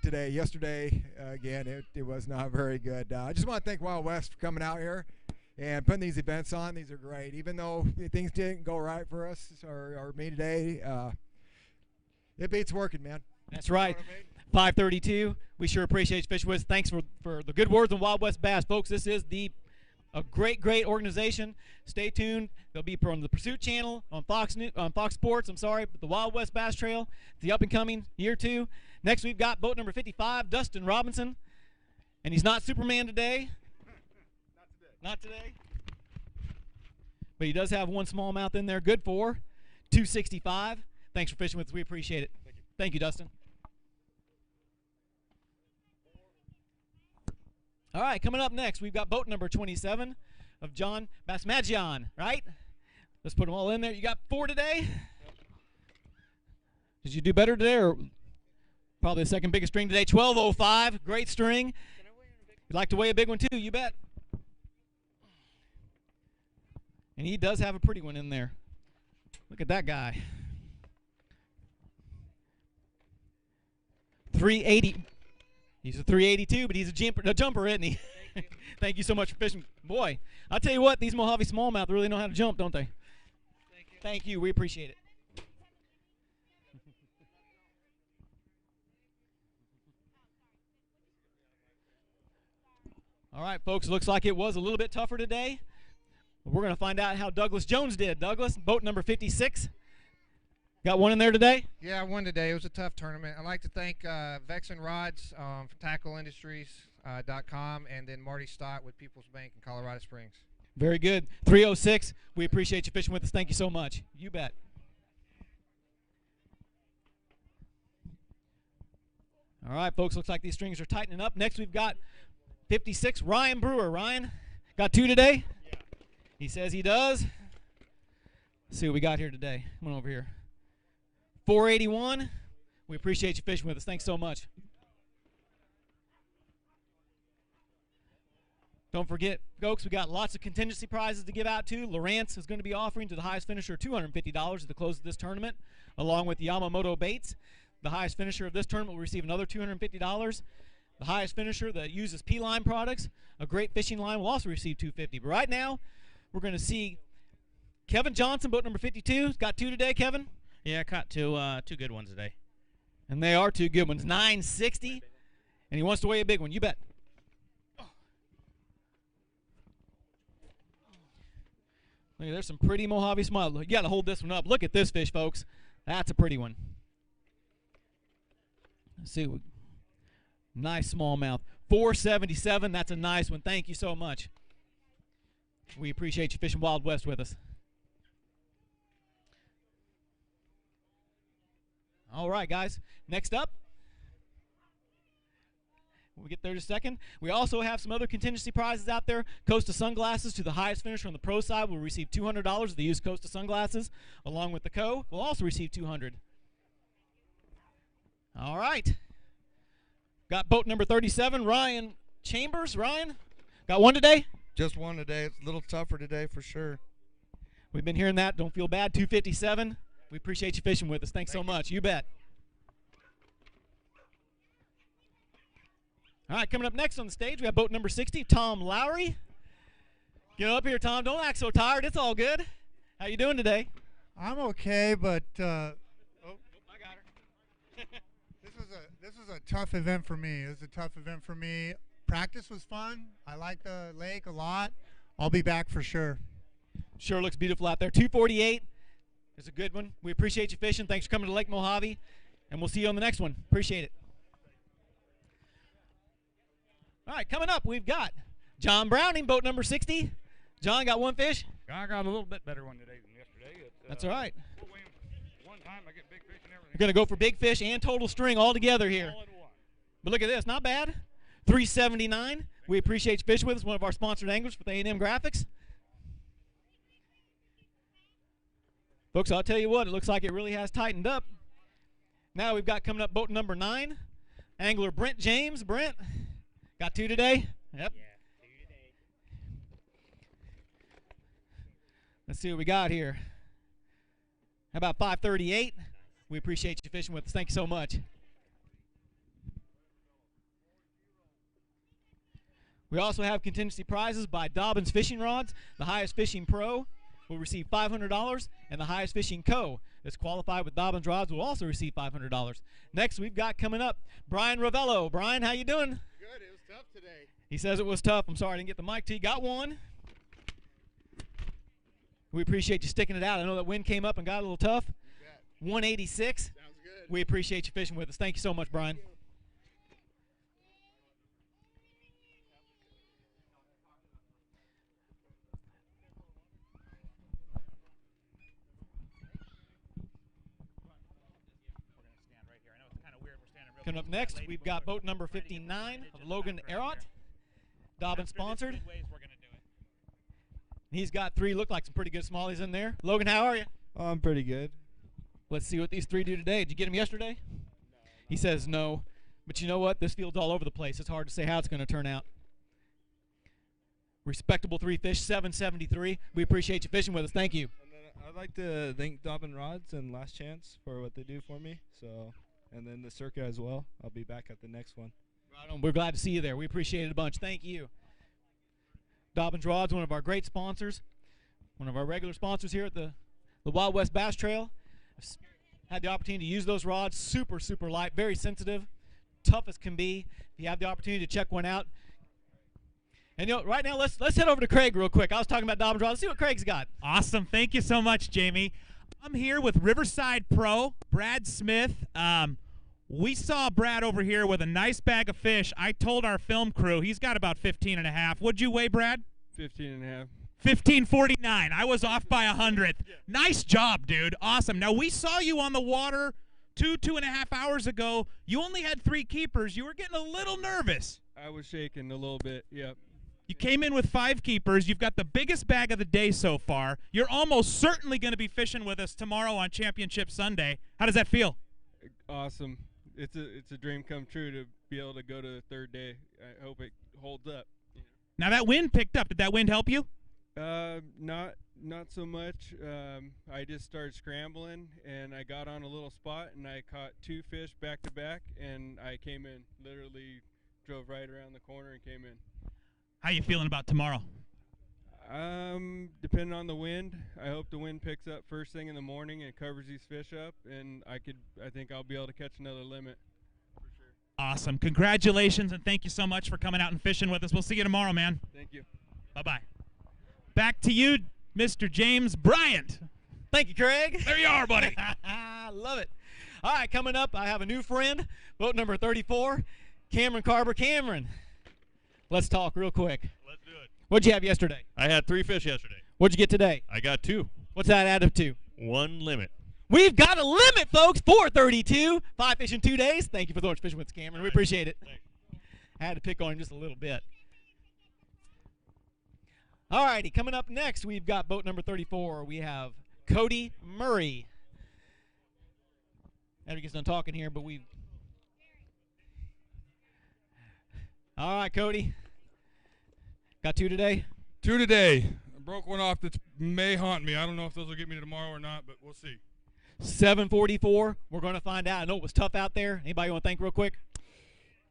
today. Yesterday, again, it was not very good. I just want to thank Wild West for coming out here and putting these events on. These are great. Even though things didn't go right for us or me today, it beats working, man. That's right. 532. We sure appreciate you fishing with us. Thanks for the good words on Wild West Bass. Folks, this is a great organization. Stay tuned. They'll be on the Pursuit Channel, on Fox Sports, the Wild West Bass Trail, the up-and-coming year 2. Next, we've got boat number 55, Dustin Robinson. And he's not Superman today. Not today. But he does have 1 smallmouth in there. Good for 265. Thanks for fishing with us. We appreciate it. Thank you, Dustin. All right, coming up next, we've got boat number 27 of John Basmagian, right? Let's put them all in there. You got 4 today? Did you do better today, or probably the second biggest string today? 1205, great string. You'd like to weigh a big one too, you bet. And he does have a pretty one in there. Look at that guy. 380. He's a 382, but he's a jumper, isn't he? Thank you so much for fishing. Boy, I'll tell you what, these Mohave smallmouth really know how to jump, don't they? Thank you. We appreciate it. All right, folks, looks like it was a little bit tougher today. We're going to find out how Douglas Jones did. Douglas, boat number 56. Got one in there today? Yeah, I won today. It was a tough tournament. I'd like to thank Vexen Rods for TackleIndustries.com and then Marty Stott with People's Bank in Colorado Springs. Very good. 306. We appreciate you fishing with us. Thank you so much. You bet. All right, folks, looks like these strings are tightening up. Next, we've got 56, Ryan Brewer. Ryan, got 2 today? Yeah. He says he does. Let's see what we got here today. Come on over here. 481. We appreciate you fishing with us. Thanks so much. Don't forget, folks, we got lots of contingency prizes to give out to. Lawrence is going to be offering to the highest finisher $250 at the close of this tournament, along with Yamamoto baits. The highest finisher of this tournament will receive another $250. The highest finisher that uses P-line products, a great fishing line, will also receive $250. But right now, we're going to see Kevin Johnson, boat number 52. Got 2 today, Kevin? Yeah, I caught 2 good ones today. And they are 2 good ones. 960. And he wants to weigh a big one. You bet. Look, there's some pretty Mohave smile. You got to hold this one up. Look at this fish, folks. That's a pretty one. Let's see. Nice smallmouth. 477. That's a nice one. Thank you so much. We appreciate you fishing Wild West with us. All right, guys. Next up, we'll get there in a second. We also have some other contingency prizes out there. Costa sunglasses to the highest finisher on the pro side will receive $200 if they use Costa sunglasses. Along with the co, will also receive $200. All right. Got boat number 37, Ryan Chambers. Ryan, got one today? Just one today. It's a little tougher today for sure. We've been hearing that. Don't feel bad. 257. We appreciate you fishing with us. Thanks so much. You bet. All right, coming up next on the stage, we have boat number 60, Tom Lowry. Get up here, Tom. Don't act so tired. It's all good. How you doing today? I'm okay, but I got her. this was a tough event for me. It was a tough event for me. Practice was fun. I like the lake a lot. I'll be back for sure. Sure looks beautiful out there. 248 is a good one. We appreciate you fishing. Thanks for coming to Lake Mohave, and we'll see you on the next one. Appreciate it. All right, coming up, we've got John Browning, boat number 60. John got one fish? I got a little bit better one today than yesterday. That's all right. One time I get big fish and everything. We're going to go for big fish and total string all together here. But look at this, not bad. 379. We appreciate you fishing with us, one of our sponsored anglers with A&M Graphics. Folks, I'll tell you what, it looks like it really has tightened up. Now we've got coming up boat number 9, angler Brent James. Brent, got two today? Yep. Yeah, two today. Let's see what we got here. How about 538? We appreciate you fishing with us. Thank you so much. We also have contingency prizes by Dobbins Fishing Rods. The highest fishing pro will receive $500, and the highest fishing co that's qualified with Dobbins Rods will also receive $500. Next, we've got coming up Brian Ravello. Brian, how you doing? Good. It was tough today. He says it was tough. I'm sorry I didn't get the mic to you. Got one. We appreciate you sticking it out. I know that wind came up and got a little tough. 186. Sounds good. We appreciate you fishing with us. Thank you so much, Brian. Coming up next, we've got boat number 59 of Logan Arott, Dobbins sponsored. He's got three, look like some pretty good smallies in there. Logan, how are you? Oh, I'm pretty good. Let's see what these three do today. Did you get them yesterday? No. He says no. But you know what? This field's all over the place. It's hard to say how it's going to turn out. Respectable three fish, 773. We appreciate you fishing with us. Thank you. And then I'd like to thank Dobbin Rods and Last Chance for what they do for me. And then the Circa as well. I'll be back at the next one. Right on. We're glad to see you there. We appreciate it a bunch. Thank you. Dobbins Rods, one of our great sponsors, one of our regular sponsors here at the Wild West Bass Trail. I've had the opportunity to use those rods. Super, super light, very sensitive, tough as can be. If you have the opportunity to check one out. And right now, let's head over to Craig real quick. I was talking about Dobbins Rods. Let's see what Craig's got. Awesome. Thank you so much, Jamie. I'm here with Riverside Pro, Brad Smith. We saw Brad over here with a nice bag of fish. I told our film crew he's got about 15 and a half. What'd you weigh, Brad? 15 and a half. 1549. I was off by 100th. Nice job, dude. Awesome. Now, we saw you on the water 2.5 hours ago. You only had 3 keepers. You were getting a little nervous. I was shaking a little bit, yep. You came in with 5 keepers. You've got the biggest bag of the day so far. You're almost certainly going to be fishing with us tomorrow on Championship Sunday. How does that feel? Awesome. It's a dream come true to be able to go to the third day. I hope it holds up. Now that wind picked up. Did that wind help you? Not so much. I just started scrambling, and I got on a little spot, and I caught 2 fish back to back, and I came in. Literally drove right around the corner and came in. How you feeling about tomorrow? Depending on the wind, I hope the wind picks up first thing in the morning and covers these fish up, and I think I'll be able to catch another limit for sure. Awesome. Congratulations, and thank you so much for coming out and fishing with us. We'll see you tomorrow, man. Thank you. Bye-bye. Back to you, Mr. James Bryant. Thank you, Craig. There you are, buddy. I love it. All right, coming up, I have a new friend, boat number 34, Cameron Carver. Cameron, Let's talk real quick. Let's do it. What'd you have yesterday? I had 3 fish yesterday. What'd you get today? I got 2. What's that add up to? 1 limit. We've got a limit, folks. 432. 5 fish in 2 days. Thank you for the orange fishing with us, Cameron. We appreciate it. Thanks. I had to pick on him just a little bit. All righty, coming up next, we've got boat number 34. We have Cody Murray. After he gets done talking here, but we've... All right, Cody. Got 2 today? 2 today. I broke one off that may haunt me. I don't know if those will get me to tomorrow or not, but we'll see. 7:44. We're going to find out. I know it was tough out there. Anybody want to thank real quick?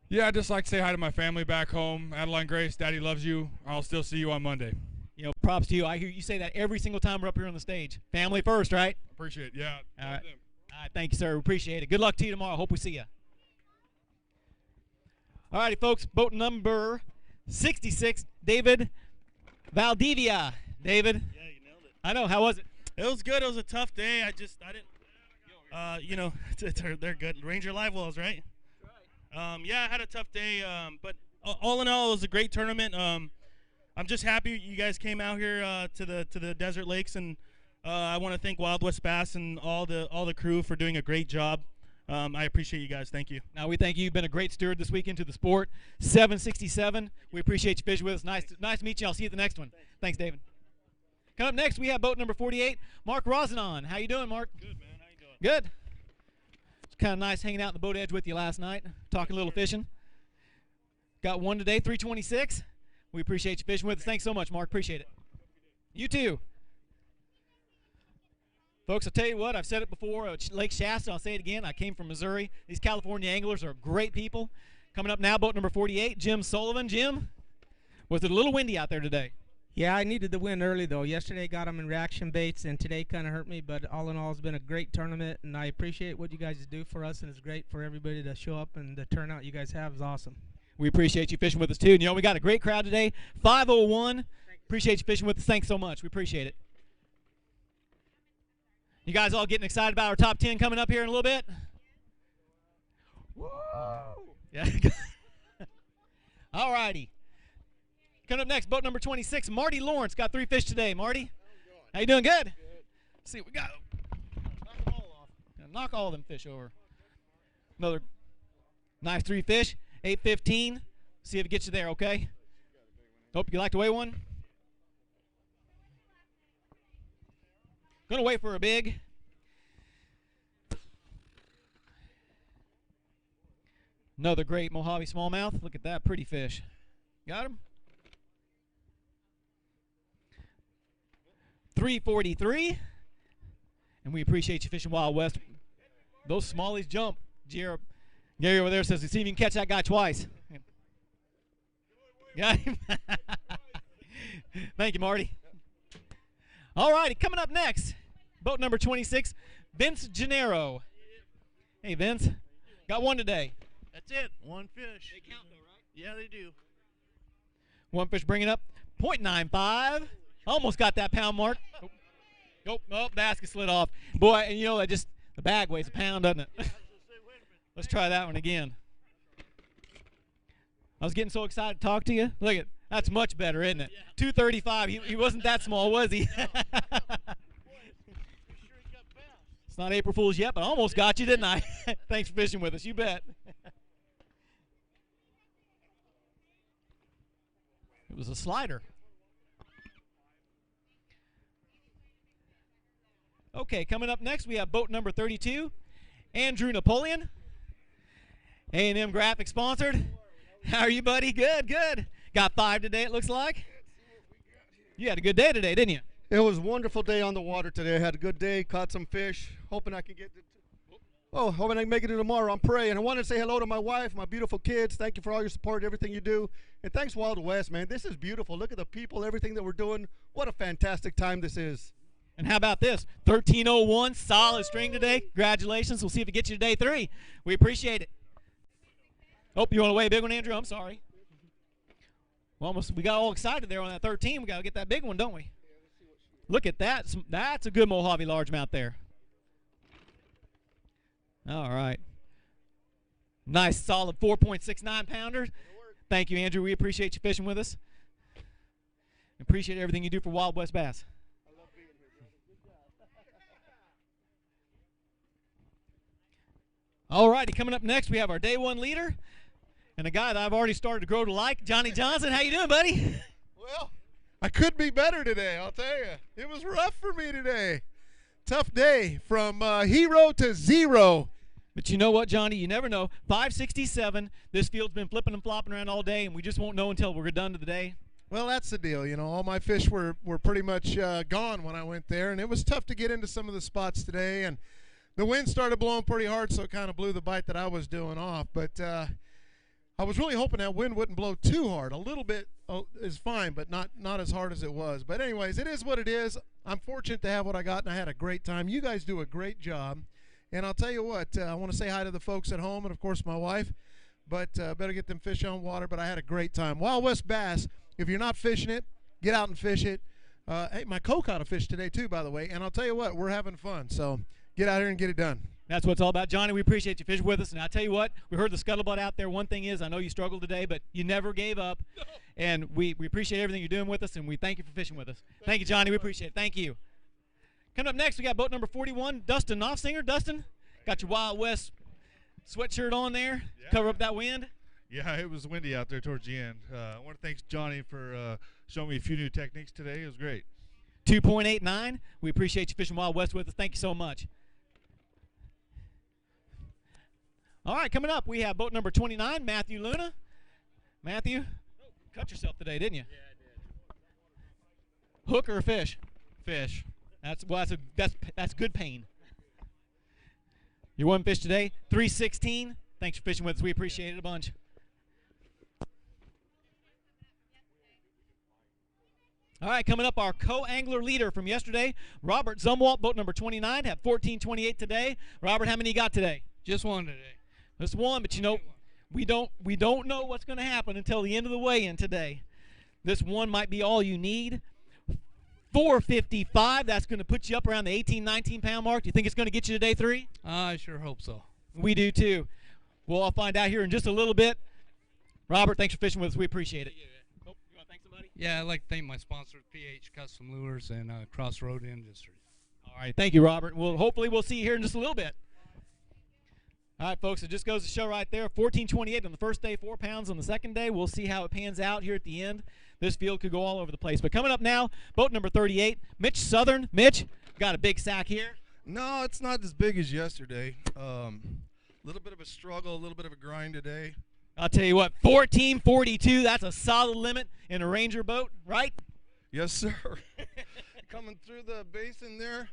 Yeah, I'd just like to say hi to my family back home. Adeline Grace, Daddy loves you. I'll still see you on Monday. You know, props to you. I hear you say that every single time we're up here on the stage. Family first, right? Appreciate it. Yeah. All right. All right. Thank you, sir. We appreciate it. Good luck to you tomorrow. Hope we see you. All righty, folks. Boat number 66, David Valdivia. David. Yeah, you nailed it. I know. How was it? It was good. It was a tough day. I didn't, you know, they're good. Ranger Live Wells, right? Yeah, I had a tough day, but all in all, it was a great tournament. I'm just happy you guys came out here to the Desert Lakes, and I want to thank Wild West Bass and all the crew for doing a great job. I appreciate you guys. Thank you. Now, we thank you. You've been a great steward this weekend to the sport. 767. We appreciate you fishing with us. Nice to meet you. I'll see you at the next one. Thanks, David. Coming up next, we have boat number 48, Mark Rosenon. How you doing, Mark? Good, man. How you doing? Good. It's kind of nice hanging out in the boat edge with you last night, talking a little fishing. Got 1 today, 326. We appreciate you fishing with us. Thanks so much, Mark. Appreciate it. You too. Folks, I'll tell you what, I've said it before, Lake Shasta, I'll say it again. I came from Missouri. These California anglers are great people. Coming up now, boat number 48, Jim Sullivan. Jim, was it a little windy out there today? Yeah, I needed the wind early, though. Yesterday got them in reaction baits, and today kind of hurt me. But all in all, it's been a great tournament, and I appreciate what you guys do for us, and it's great for everybody to show up, and the turnout you guys have is awesome. We appreciate you fishing with us, too. And, you know, we got a great crowd today. 501. Appreciate you fishing with us. Thanks so much. We appreciate it. You guys all getting excited about our top 10 coming up here in a little bit? Woo! Yeah. All righty. Coming up next, boat number 26, Marty Lawrence. Got 3 fish today. Marty, how you doing? Good? Let's see what we got. Knock them all off. Knock all of them fish over. Another nice 3 fish. 8:15. See if it gets you there, okay? Hope you like to weigh one. Gonna wait for a big. Another great Mohave smallmouth. Look at that pretty fish. Got him? 343. And we appreciate you fishing Wild West. Those smallies jump. Gary over there says, see if you can catch that guy twice. Got him. Thank you, Marty. All righty, coming up next, boat number 26, Vince Gennaro. Hey, Vince. Got 1 today. That's it. 1 fish. They count, though, right? Yeah, they do. 1 fish bringing up 0.95. Almost got that pound mark. Oh, basket slid off. Boy, and you know, the bag weighs a pound, doesn't it? Let's try that one again. I was getting so excited to talk to you. Look at that's much better, isn't it? Yeah. 235. He wasn't that small, was he? No. It's not April Fool's yet, but I almost got you, didn't I? Thanks for fishing with us. You bet. It was a slider. Okay, coming up next, we have boat number 32, Andrew Napoleon. A&M Graphics sponsored. How are you, buddy? Good, good. Got 5 today, it looks like. You had a good day today, didn't you? It was a wonderful day on the water today. I had a good day, caught some fish, hoping I can hoping I can make it to tomorrow. I'm praying. I want to say hello to my wife, my beautiful kids. Thank you for all your support, everything you do. And thanks, Wild West, man. This is beautiful. Look at the people, everything that we're doing. What a fantastic time this is. And how about this? 1301, solid string today. Congratulations. We'll see if it gets you to day 3. We appreciate it. Oh, you want to weigh a big one, Andrew? I'm sorry. We got all excited there on that 13. We got to get that big one, don't we? Look at that. That's a good Mohave largemouth there. All right. Nice, solid 4.69 pounder. Thank you, Andrew. We appreciate you fishing with us. Appreciate everything you do for Wild West Bass. All righty, coming up next, we have our day one leader and a guy that I've already started to grow to like, Johnny Johnson. How you doing, buddy? Well, I could be better today, I'll tell you. It was rough for me today. Tough day from hero to zero. But you know what, Johnny? You never know. 567. This field's been flipping and flopping around all day, and we just won't know until we're done to the day. Well, that's the deal. You know, all my fish were pretty much gone when I went there, and it was tough to get into some of the spots today. And the wind started blowing pretty hard, so it kind of blew the bite that I was doing off. But I was really hoping that wind wouldn't blow too hard. A little bit is fine, but not as hard as it was. But anyways, it is what it is. I'm fortunate to have what I got, and I had a great time. You guys do a great job. And I'll tell you what, I want to say hi to the folks at home and, of course, my wife. But better get them fish on water. But I had a great time. Wild West Bass, if you're not fishing it, get out and fish it. Hey, my co caught a fish today, too, by the way. And I'll tell you what, we're having fun. So get out here and get it done. That's what it's all about. Johnny, we appreciate you fishing with us. And I'll tell you what, we heard the scuttlebutt out there. One thing is, I know you struggled today, but you never gave up. No. And we appreciate everything you're doing with us, and we thank you for fishing with us. Thank you, Johnny. We appreciate it. Thank you. Coming up next, we got boat number 41, Dustin Knopfsinger. Dustin, got your Wild West sweatshirt on there. Yeah. Cover up that wind. Yeah, it was windy out there towards the end. I want to thank Johnny for showing me a few new techniques today. It was great. 2.89. We appreciate you fishing Wild West with us. Thank you so much. All right, coming up, we have boat number 29, Matthew Luna. Matthew, cut yourself today, didn't you? Yeah, I did. Hook or fish? Fish. That's good pain. Your one fish today, 316. Thanks for fishing with us. We appreciate it a bunch. All right, coming up, our co-angler leader from yesterday, Robert Zumwalt, boat number 29, had 1428 today. Robert, how many you got today? Just one today. Just one, but you know, we don't know what's going to happen until the end of the weigh-in today. This one might be all you need. 455, that's going to put you up around the 18, 19-pound mark. Do you think it's going to get you to day 3? I sure hope so. We do, too. Well, I'll find out here in just a little bit. Robert, thanks for fishing with us. We appreciate it. Oh, you want to thank somebody? Yeah, I'd like to thank my sponsor, PH Custom Lures and Crossroad Industries. All right, thank you, Robert. Hopefully we'll see you here in just a little bit. All right, folks, it just goes to show right there, 1428 on the first day, 4 pounds on the second day. We'll see how it pans out here at the end. This field could go all over the place. But coming up now, boat number 38, Mitch Southern. Mitch, got a big sack here. No, it's not as big as yesterday. A little bit of a struggle, a little bit of a grind today. I'll tell you what, 1442, that's a solid limit in a Ranger boat, right? Yes, sir. Coming through the basin there,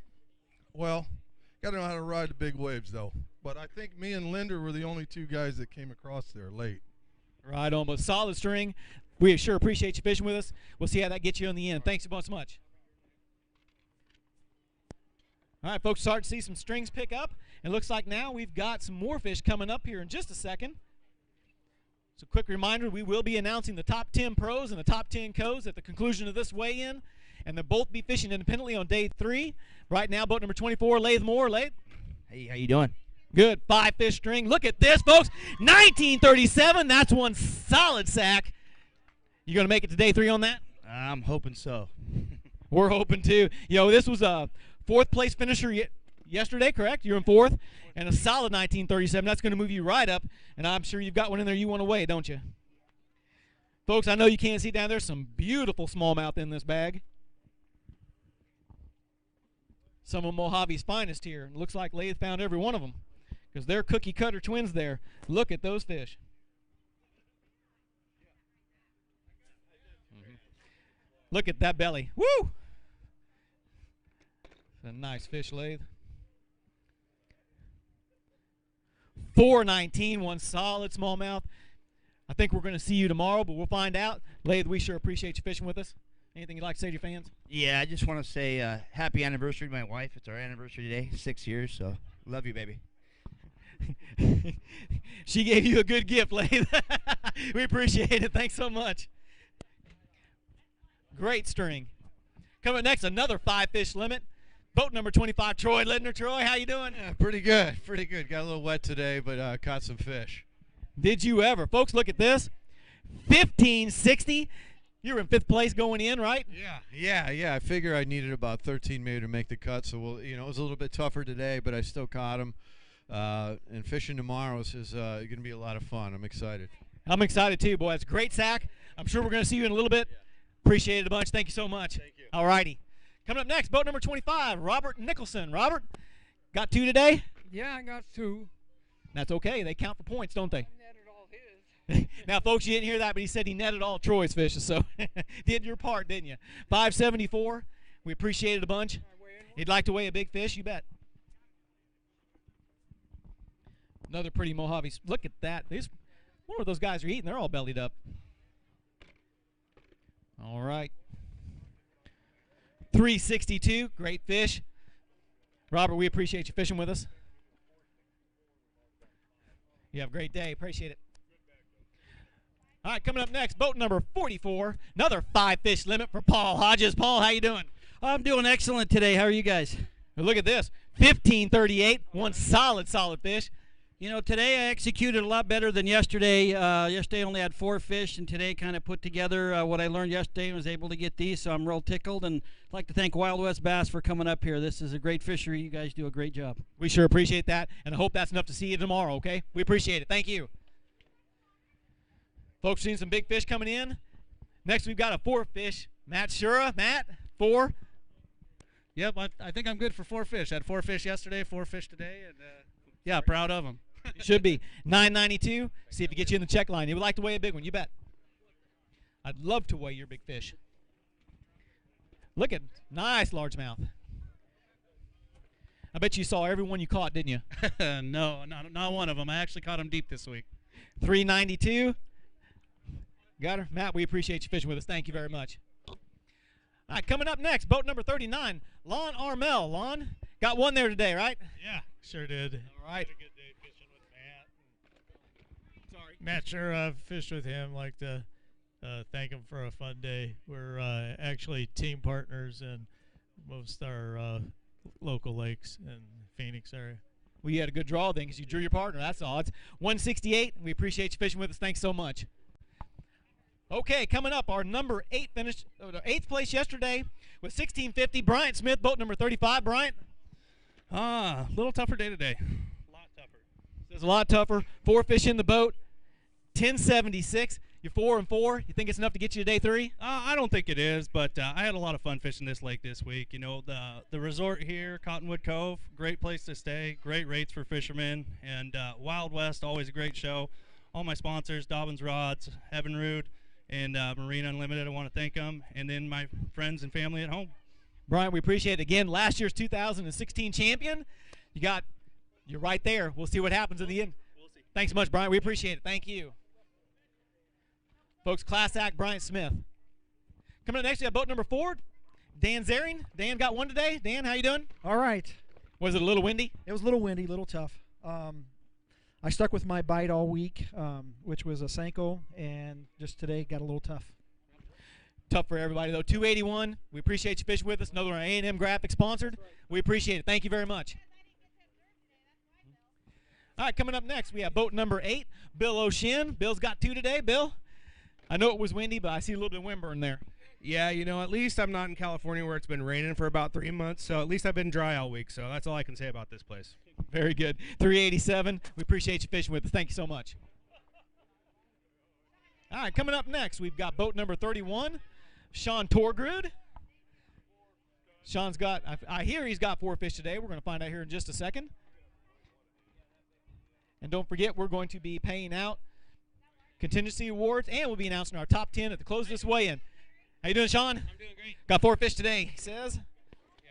well, got to know how to ride the big waves, though. But I think me and Linder were the only two guys that came across there late. Right on, but solid string. We sure appreciate you fishing with us. We'll see how that gets you in the end. Thanks so much. All right, folks, starting to see some strings pick up. It looks like now we've got some more fish coming up here in just a second. So quick reminder, we will be announcing the top 10 pros and the top 10 co's at the conclusion of this weigh-in, and they'll both be fishing independently on day 3. Right now, boat number 24, Lath Moore. Lath? Hey, how you doing? Good. 5-fish string. Look at this, folks. 1937. That's one solid sack. You going to make it to day 3 on that? I'm hoping so. We're hoping too. You know, this was a 4th place finisher yesterday, correct? You're in 4th. And a solid 1937. That's going to move you right up. And I'm sure you've got one in there you want to weigh, don't you? Folks, I know you can't see down there some beautiful smallmouth in this bag. Some of Mojave's finest here. It looks like Lath found every one of them because they're cookie cutter twins there. Look at those fish. Look at that belly. Woo! It's a nice fish, Lath. 419, one solid smallmouth. I think we're going to see you tomorrow, but we'll find out. Lath, we sure appreciate you fishing with us. Anything you'd like to say to your fans? Yeah, I just want to say happy anniversary to my wife. It's our anniversary today, 6 years, so love you, baby. She gave you a good gift, Lath. We appreciate it. Thanks so much. Great string. Coming next, another 5-fish limit. Boat number 25, Troy Lidner. Troy, how you doing? Yeah, pretty good. Pretty good. Got a little wet today, but caught some fish. Did you ever? Folks, look at this. 1560. You were in 5th place going in, right? Yeah. I figure I needed about 13 maybe to make the cut. So it was a little bit tougher today, but I still caught them. And fishing tomorrow is going to be a lot of fun. I'm excited. I'm excited too, boy. It's a great sack. I'm sure we're going to see you in a little bit. Appreciate it a bunch. Thank you so much. Thank you. All righty. Coming up next, boat number 25, Robert Nicholson. Robert, got 2 today? Yeah, I got 2. That's okay. They count for points, don't they? Now, folks, you didn't hear that, but he said he netted all Troy's fishes, so did your part, didn't you? 574. We appreciate it a bunch. You'd like to weigh a big fish? You bet. Another pretty Mohave. Look at that. What those guys are eating? They're all bellied up. All right. 362. Great fish. Robert, we appreciate you fishing with us. You have a great day. Appreciate it. All right, coming up next, boat number 44. Another 5-fish limit for Paul Hodges. Paul, how you doing? I'm doing excellent today. How are you guys? Well, look at this. 1538. One solid fish. You know, today I executed a lot better than yesterday. Yesterday I only had 4 fish, and today kind of put together what I learned yesterday and was able to get these, so I'm real tickled. And I'd like to thank Wild West Bass for coming up here. This is a great fishery. You guys do a great job. We sure appreciate that, and I hope that's enough to see you tomorrow, okay? We appreciate it. Thank you. Folks, seeing some big fish coming in. Next, we've got a 4-fish. Matt Shura. Matt, 4. Yep, I think I'm good for 4 fish. I had 4 fish yesterday, 4 fish today, and yeah, proud of them. You should be. 992. See if he gets you in the check line. He would like to weigh a big one. You bet. I'd love to weigh your big fish. Look at nice largemouth. I bet you saw every one you caught, didn't you? No, not one of them. I actually caught them deep this week. 392. Got her. Matt, we appreciate you fishing with us. Thank you very much. All right, coming up next, boat number 39, Lon Armel. Lon, got 1 there today, right? Yeah, sure did. All right. Had a good day fishing with Matt. Sorry. Matt, sure, I've fished with him. Like to thank him for a fun day. We're actually team partners in most our local lakes in Phoenix area. Well, you had a good draw then because you drew your partner. That's all. It's 168. We appreciate you fishing with us. Thanks so much. Okay, coming up, our number 8 finished, 8th place yesterday with 1650. Bryant Smith, boat number 35. Bryant? A little tougher day today. A lot tougher. Says a lot tougher. 4 fish in the boat. 1076. You're 4 and 4. You think it's enough to get you to day 3? I don't think it is, but I had a lot of fun fishing this lake this week. You know, the resort here, Cottonwood Cove, great place to stay, great rates for fishermen, and Wild West, always a great show. All my sponsors, Dobbins Rods, Evan Rude, and Marine Unlimited, I want to thank them, and then my friends and family at home. Brian, we appreciate it. Again, last year's 2016 champion. You're right there. We'll see what happens in the end. We'll see. Thanks so much, Brian. We appreciate it. Thank you. Folks, class act Bryant Smith. Coming up next, we have boat number 4, Dan Zaring. Dan got 1 today. Dan, how you doing? All right. Was it a little windy? It was a little windy, a little tough. I stuck with my bite all week, which was a Senko, and just today got a little tough. Tough for everybody, though. 281. We appreciate you fishing with us. Another A&M Graphics sponsored. We appreciate it. Thank you very much. All right, coming up next, we have boat number 8, Bill O'Shin. Bill's got 2 today. Bill, I know it was windy, but I see a little bit of wind burn there. Yeah, you know, at least I'm not in California where it's been raining for about 3 months, so at least I've been dry all week, so that's all I can say about this place. Very good. 387. We appreciate you fishing with us. Thank you so much. All right, coming up next, we've got boat number 31, Sean Torgrud. Sean's got, I hear he's got 4 fish today. We're going to find out here in just a second. And don't forget, we're going to be paying out contingency awards, and we'll be announcing our top 10 at the close of this weigh-in. How you doing, Sean? I'm doing great. Got 4 fish today, he says. Yeah.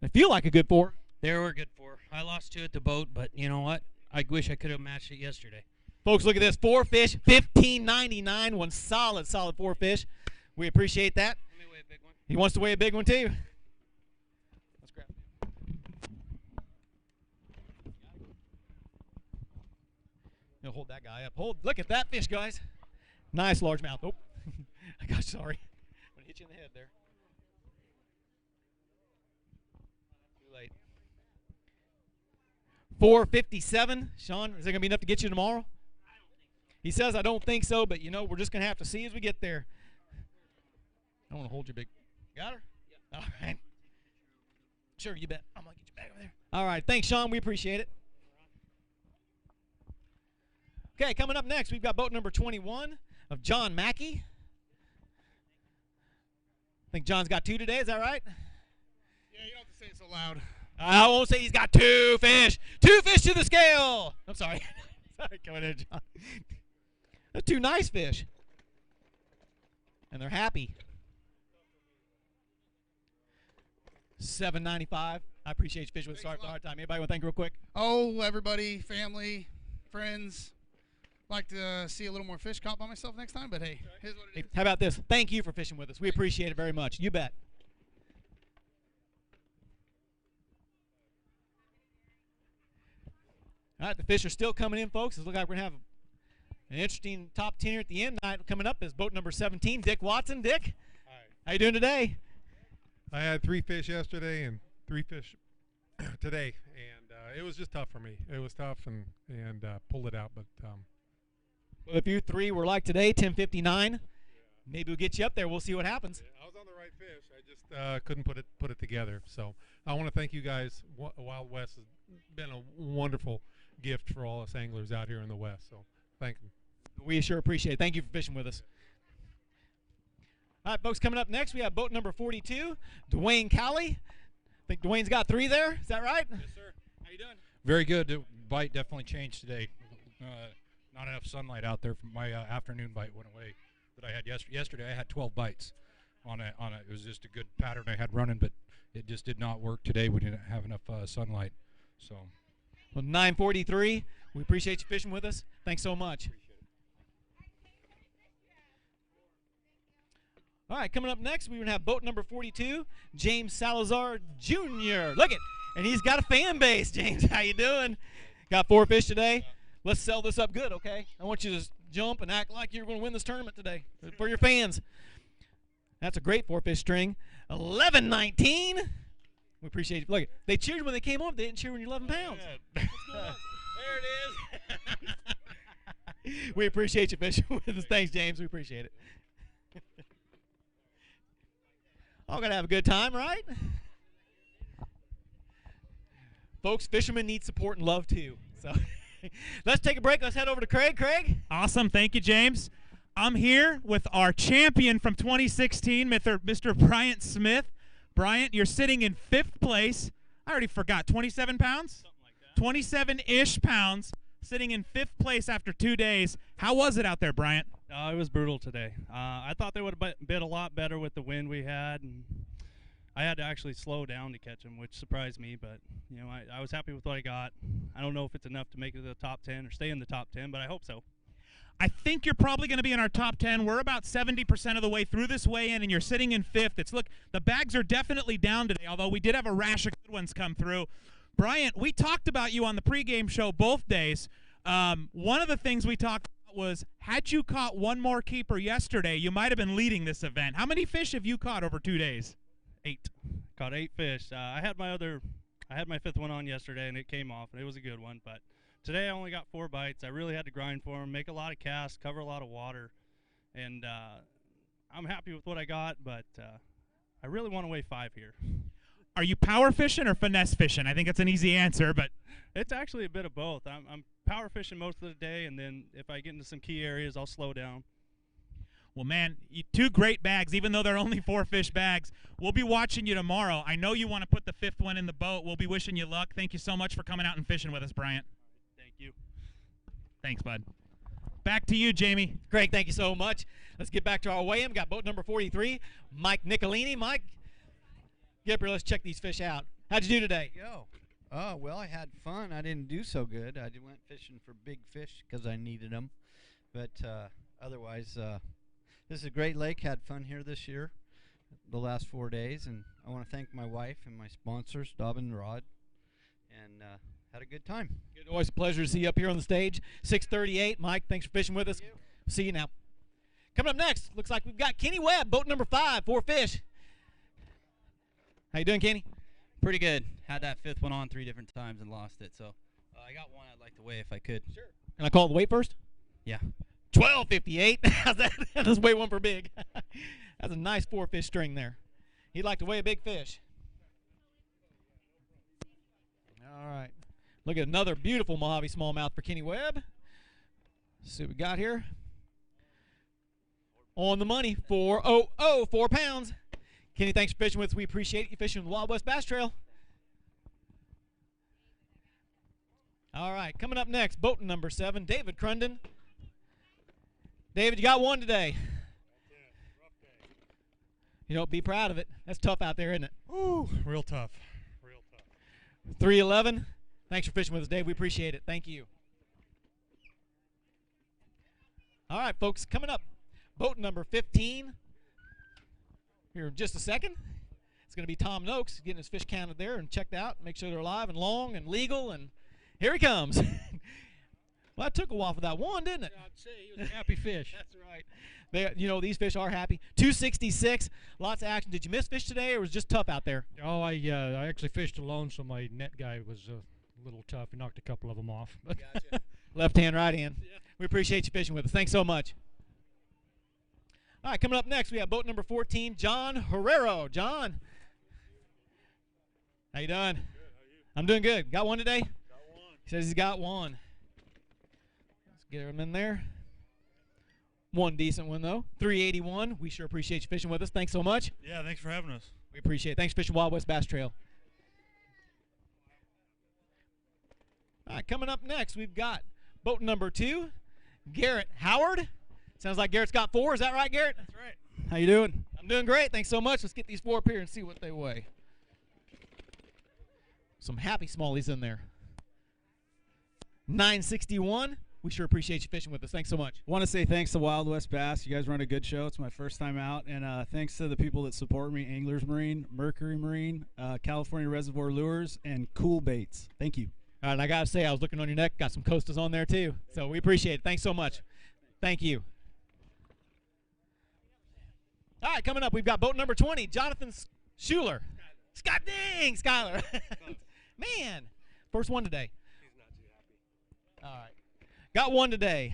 They feel like a good 4. They were good 4. I lost 2 at the boat, but you know what? I wish I could have matched it yesterday. Folks, look at this. 4 fish, $15.99. One solid 4 fish. We appreciate that. Let me weigh a big one. He wants to weigh a big one, too. Let's grab it. You know, hold that guy up. Look at that fish, guys. Nice largemouth. Oh, gosh, sorry. I'm going to hit you in the head there. Too late. 457. Sean, is that going to be enough to get you tomorrow? He says, I don't think so, but, we're just going to have to see as we get there. I want to hold your big. Got her? Yeah. All right. Sure, you bet. I'm going to get you back over there. All right. Thanks, Sean. We appreciate it. Okay, coming up next, we've got boat number 21 of John Mackey. I think John's got 2 today. Is that right? Yeah, you don't have to say it so loud. I won't say he's got 2 fish. 2 fish to the scale. I'm sorry. Sorry, coming in, John. They're 2 nice fish. And they're happy. $7.95. I appreciate you fishing with us. Sorry for the hard time. Anybody want to thank real quick? Oh, everybody, family, friends. Like to see a little more fish caught by myself next time, but hey, here's what it is. How about this? Thank you for fishing with us. We appreciate it very much. You bet. All right, the fish are still coming in, folks. It looks like we're going to have an interesting top 10 here at the end. Coming up is boat number 17, Dick Watson. Dick, hi. How you doing today? I had 3 fish yesterday and 3 fish today, and it was just tough for me. It was tough and pulled it out, but well, if you 3 were like today, 10:59, maybe we'll get you up there. We'll see what happens. Yeah, I was on the right fish. I just couldn't put it together. So I want to thank you guys. Wild West has been a wonderful gift for all us anglers out here in the West. So thank you. We sure appreciate it. Thank you for fishing with us. All right, folks, coming up next, we have boat number 42, Dwayne Cowley. I think Dwayne's got 3 there. Is that right? Yes, sir. How you doing? Very good. The bite definitely changed today. Not enough sunlight out there. My afternoon bite went away that I had yesterday. I had 12 bites on it. It was just a good pattern I had running, but it just did not work today. We didn't have enough sunlight. So, well, 9:43. We appreciate you fishing with us. Thanks so much. All right, coming up next, we're going to have boat number 42, James Salazar Jr. Look it, and he's got a fan base. James, how you doing? Got 4 fish today. Let's sell this up good, okay? I want you to jump and act like you're going to win this tournament today for your fans. That's a great 4-fish string. 11.19. We appreciate it. Look, they cheered when they came on. They didn't cheer when you're 11 pounds. there it is. We appreciate you fishing with us. Thanks, James. We appreciate it. All got to have a good time, right? Folks, fishermen need support and love too. So let's take a break. Let's head over to Craig. Craig? Awesome. Thank you, James. I'm here with our champion from 2016, Mr. Bryant Smith. Bryant, you're sitting in 5th place. I already forgot, 27 pounds? Something like that. 27-ish pounds, sitting in 5th place after 2 days. How was it out there, Bryant? It was brutal today. I thought they would have been a lot better with the wind we had, and I had to actually slow down to catch them, which surprised me. But I was happy with what I got. I don't know if it's enough to make it to the top 10 or stay in the top 10, but I hope so. I think you're probably going to be in our top 10. We're about 70% of the way through this weigh-in, and you're sitting in 5th. Look, the bags are definitely down today, although we did have a rash of good ones come through. Bryant, we talked about you on the pregame show both days. One of the things we talked about was, had you caught one more keeper yesterday, you might have been leading this event. How many fish have you caught over 2 days? 8. Caught 8 fish. I had my 5th one on yesterday, and it came off, and it was a good one. But today I only got 4 bites. I really had to grind for them, make a lot of casts, cover a lot of water, and I'm happy with what I got. But I really want to weigh 5 here. Are you power fishing or finesse fishing? I think it's an easy answer, but it's actually a bit of both. I'm power fishing most of the day, and then if I get into some key areas, I'll slow down. Well, man, 2 great bags, even though they're only 4-fish bags. We'll be watching you tomorrow. I know you want to put the 5th one in the boat. We'll be wishing you luck. Thank you so much for coming out and fishing with us, Bryant. Thank you. Thanks, bud. Back to you, Jamie. Greg, thank you so much. Let's get back to our weigh-in. Got boat number 43, Mike Nicolini. Mike, get up here. Let's check these fish out. How'd you do today? Yo. Oh, well, I had fun. I didn't do so good. I went fishing for big fish because I needed them. But otherwise, this is a great lake. Had fun here this year, the last 4 days. And I want to thank my wife and my sponsors, Dobbin Rod, and had a good time. Good. Always a pleasure to see you up here on the stage. 6:38. Mike, thanks for fishing with us. See you now. Coming up next, looks like we've got Kenny Webb, boat number 5, 4 fish. How you doing, Kenny? Pretty good. Had that 5th one on 3 different times and lost it. So I got one I'd like to weigh if I could. Sure. Can I call the weight first? Yeah. 12.58. How's that? Let's weigh one for big. That's a nice 4-fish string there. He'd like to weigh a big fish. All right. Look at another beautiful Mohave smallmouth for Kenny Webb. Let's see what we got here. On the money, 4 pounds. Kenny, thanks for fishing with us. We appreciate you fishing the Wild West Bass Trail. All right, coming up next, boat number 7, David Crunden. David, you got one today. You know, be proud of it. That's tough out there, isn't it? Ooh, real tough. Real tough. 311. Thanks for fishing with us, Dave. We appreciate it. Thank you. All right, folks, coming up, boat number 15. Here in just a second. It's going to be Tom Noakes getting his fish counted there and checked out. Make sure they're alive and long and legal. And here he comes. Well, that took a while for that one, didn't it? I'd say he was a happy fish. That's right. You know, these fish are happy. 266. Lots of action. Did you miss fish today, or was it just tough out there? Oh, I actually fished alone, so my net guy was a little tough. He knocked a couple of them off. Gotcha. Left hand, right hand. Yeah. We appreciate you fishing with us. Thanks so much. All right, coming up next, we have boat number 14, John Herrero. John, how you doing? Good. How are you? I'm doing good. Got one today? Got one. He says he's got one. Let's get him in there. One decent one, though. 381. We sure appreciate you fishing with us. Thanks so much. Yeah, thanks for having us. We appreciate it. Thanks for fishing Wild West Bass Trail. All right, coming up next, we've got boat number 2, Garrett Howard. Sounds like Garrett's got 4. Is that right, Garrett? That's right. How you doing? I'm doing great. Thanks so much. Let's get these 4 up here and see what they weigh. Some happy smallies in there. 961. We sure appreciate you fishing with us. Thanks so much. Want to say thanks to Wild West Bass. You guys run a good show. It's my first time out. And thanks to the people that support me, Anglers Marine, Mercury Marine, California Reservoir Lures, and Cool Baits. Thank you. All right, and I got to say, I was looking on your neck. Got some Costas on there, too. So we appreciate it. Thanks so much. Thank you. All right, coming up, we've got boat number 20, Jonathan Schuler. Scott, dang, Skyler. Man, first one today. He's not too happy. All right. Got one today.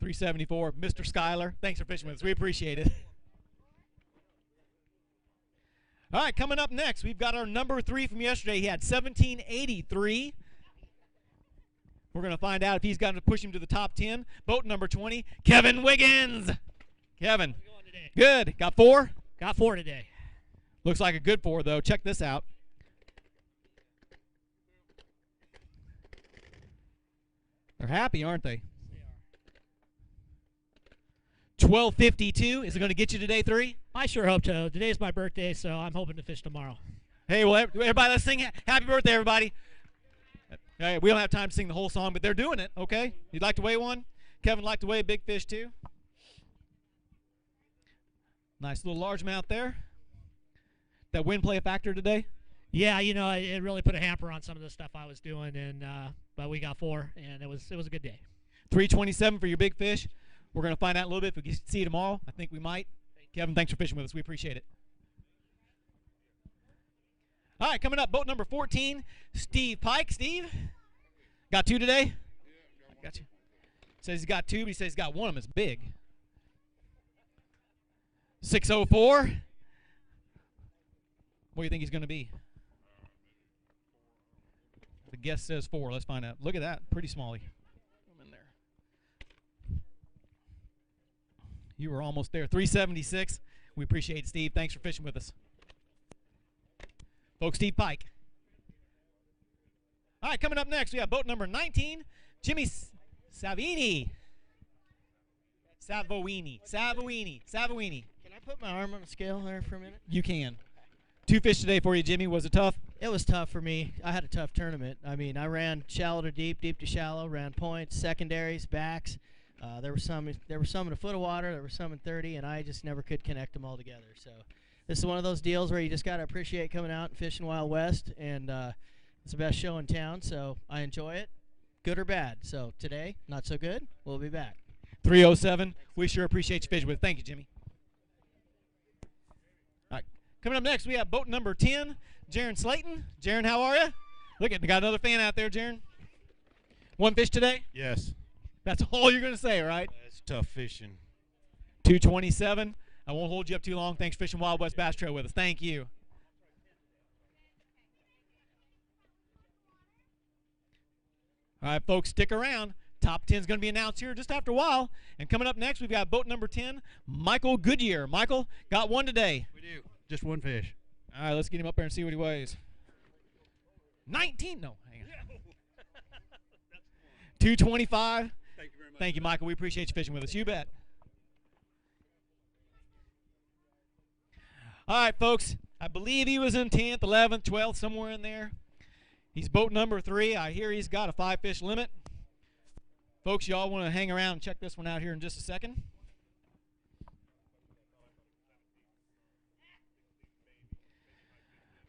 374, Mr. Skyler. Thanks for fishing with us. We appreciate it. All right, coming up next, we've got our number 3 from yesterday. He had 1783. We're going to find out if he's going to push him to the top 10. Boat number 20, Kevin Wiggins. Kevin. Good. Got 4? Got 4 today. Looks like a good 4, though. Check this out. They're happy, aren't they? They are. 12.52. Is it going to get you today, 3? I sure hope so. Today's my birthday, so I'm hoping to fish tomorrow. Hey, well, everybody, let's sing happy birthday, everybody. Hey, we don't have time to sing the whole song, but they're doing it, okay? You'd like to weigh one? Kevin like to weigh a big fish, too. Nice little largemouth there. That wind play a factor today? Yeah, you know, it really put a hamper on some of the stuff I was doing, and but we got 4, and it was a good day. 327 for your big fish. We're going to find out a little bit if we see you tomorrow. I think we might. Kevin, thanks for fishing with us. We appreciate it. All right, coming up, boat number 14, Steve Pike. Steve, got 2 today? Yeah, got you. Says he's got 2, but he says he's got 1 of them. It's big. 604. What do you think he's going to be? The guest says 4. Let's find out. Look at that. Pretty smally. Come in there. You were almost there. 376. We appreciate it, Steve. Thanks for fishing with us. Folks, Steve Pike. All right, coming up next, we have boat number 19, Jimmy Savini. Savoini. Can I put my arm on the scale there for a minute? You can. 2 fish today for you, Jimmy. Was it tough? It was tough for me. I had a tough tournament. I mean, I ran shallow to deep, deep to shallow, ran points, secondaries, backs. There were some in a foot of water, there were some in 30, and I just never could connect them all together. So this is one of those deals where you just got to appreciate coming out and fishing Wild West, and it's the best show in town, so I enjoy it, good or bad. So today, not so good. We'll be back. 307. We sure appreciate you fishing with us. Thank you, Jimmy. All right, coming up next, we have boat number 10, Jaron Slayton. Jaron, how are you? Look at, we got another fan out there, Jaron. One fish today? Yes. That's all you're going to say, right? It's tough fishing. 227. I won't hold you up too long. Thanks for fishing Wild West Bass Trail with us. Thank you. All right, folks, stick around. Top 10 is going to be announced here just after a while. And coming up next, we've got boat number 10, Michael Goodyear. Michael, got one today. We do. Just one fish. All right, let's get him up there and see what he weighs. 19. No, hang on. 225. Thank you very much. Thank you, Michael. We appreciate you fishing with us. You bet. All right, folks. I believe he was in 10th, 11th, 12th, somewhere in there. He's boat number 3. I hear he's got a 5-fish limit. Folks, y'all want to hang around and check this one out here in just a second.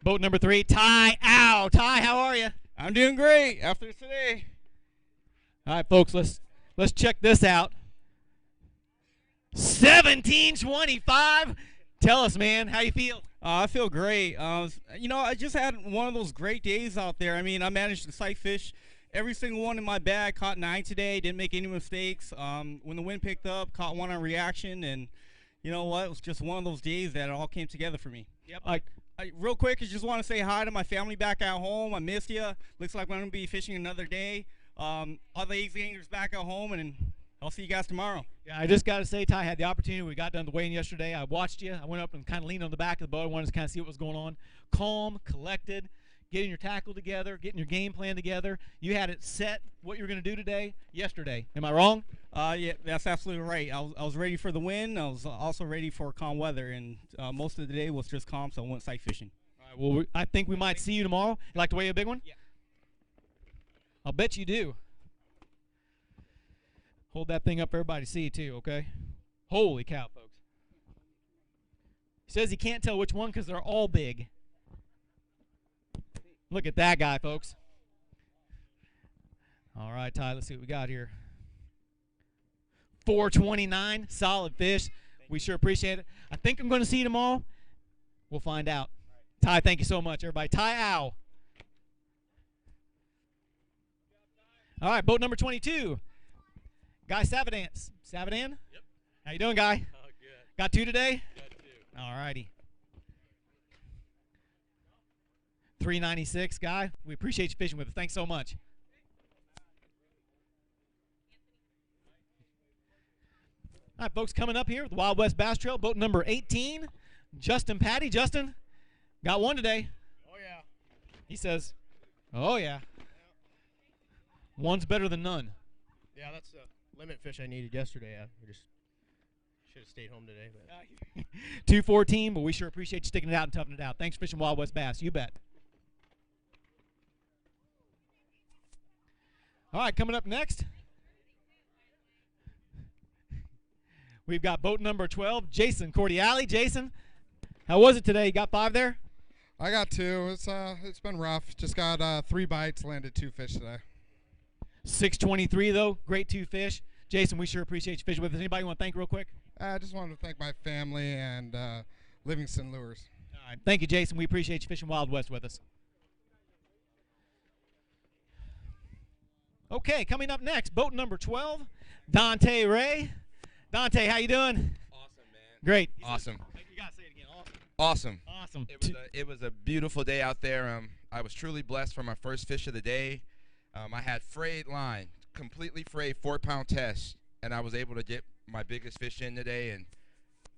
Boat number 3, Ty Ow. Ty, how are you? I'm doing great after today. All right, folks, let's check this out. 1725. Tell us, man, how you feel? I feel great. You know, I just had one of those great days out there. I mean, I managed to sight fish every single one in my bag. Caught 9 today. Didn't make any mistakes. When the wind picked up, caught one on reaction, and you know what? It was just one of those days that it all came together for me. Yep. Real quick, I just want to say hi to my family back at home. I missed you. Looks like I'm going to be fishing another day. All the easy anglers back at home, and I'll see you guys tomorrow. Yeah, I just got to say, Ty, had the opportunity. We got done the weigh-in yesterday. I watched you. I went up and kind of leaned on the back of the boat. I wanted to kind of see what was going on. Calm, collected, getting your tackle together, getting your game plan together. You had it set, what you were going to do today, yesterday. Am I wrong? Yeah, that's absolutely right. I was ready for the wind. I was also ready for calm weather, and most of the day was just calm, so I went sight fishing. All right, well, I think we might see you tomorrow. You like to weigh a big one? Yeah. I'll bet you do. Hold that thing up for everybody to see, too, okay? Holy cow, folks. He says he can't tell which one because they're all big. Look at that guy, folks. All right, Ty, let's see what we got here. 429, solid fish. We sure appreciate it. I think I'm going to see you tomorrow. We'll find out. Ty, thank you so much, everybody. Ty Ow. All right, boat number 22. Guy Savadan. Savadan? Yep. How you doing, Guy? Oh, good. Got 2 today? Got 2. All righty. 396, Guy. We appreciate you fishing with us. Thanks so much. All right, folks, coming up here, the Wild West Bass Trail, boat number 18, Justin Patty. Justin, got one today. Oh, yeah. He says, oh, yeah. One's better than none. Yeah, that's the limit fish I needed yesterday. I just should have stayed home today. But. 214, but we sure appreciate you sticking it out and toughing it out. Thanks for fishing Wild West Bass. You bet. All right, coming up next, we've got boat number 12, Jason Cordiali. Jason, how was it today? You got 5 there? I got 2. It's been rough. Just got 3 bites, landed 2 fish today. 623 though, great 2 fish. Jason, we sure appreciate you fishing with us. Anybody want to thank real quick? I just wanted to thank my family and Livingston Lures. All right, thank you, Jason. We appreciate you fishing Wild West with us. Okay, coming up next, boat number 12, Dante Ray. Dante, how you doing? Awesome, man. Great. Awesome. You gotta say it again. Awesome. Awesome. It was a beautiful day out there. I was truly blessed for my first fish of the day. I had frayed line, completely frayed 4-pound test, and I was able to get my biggest fish in today. And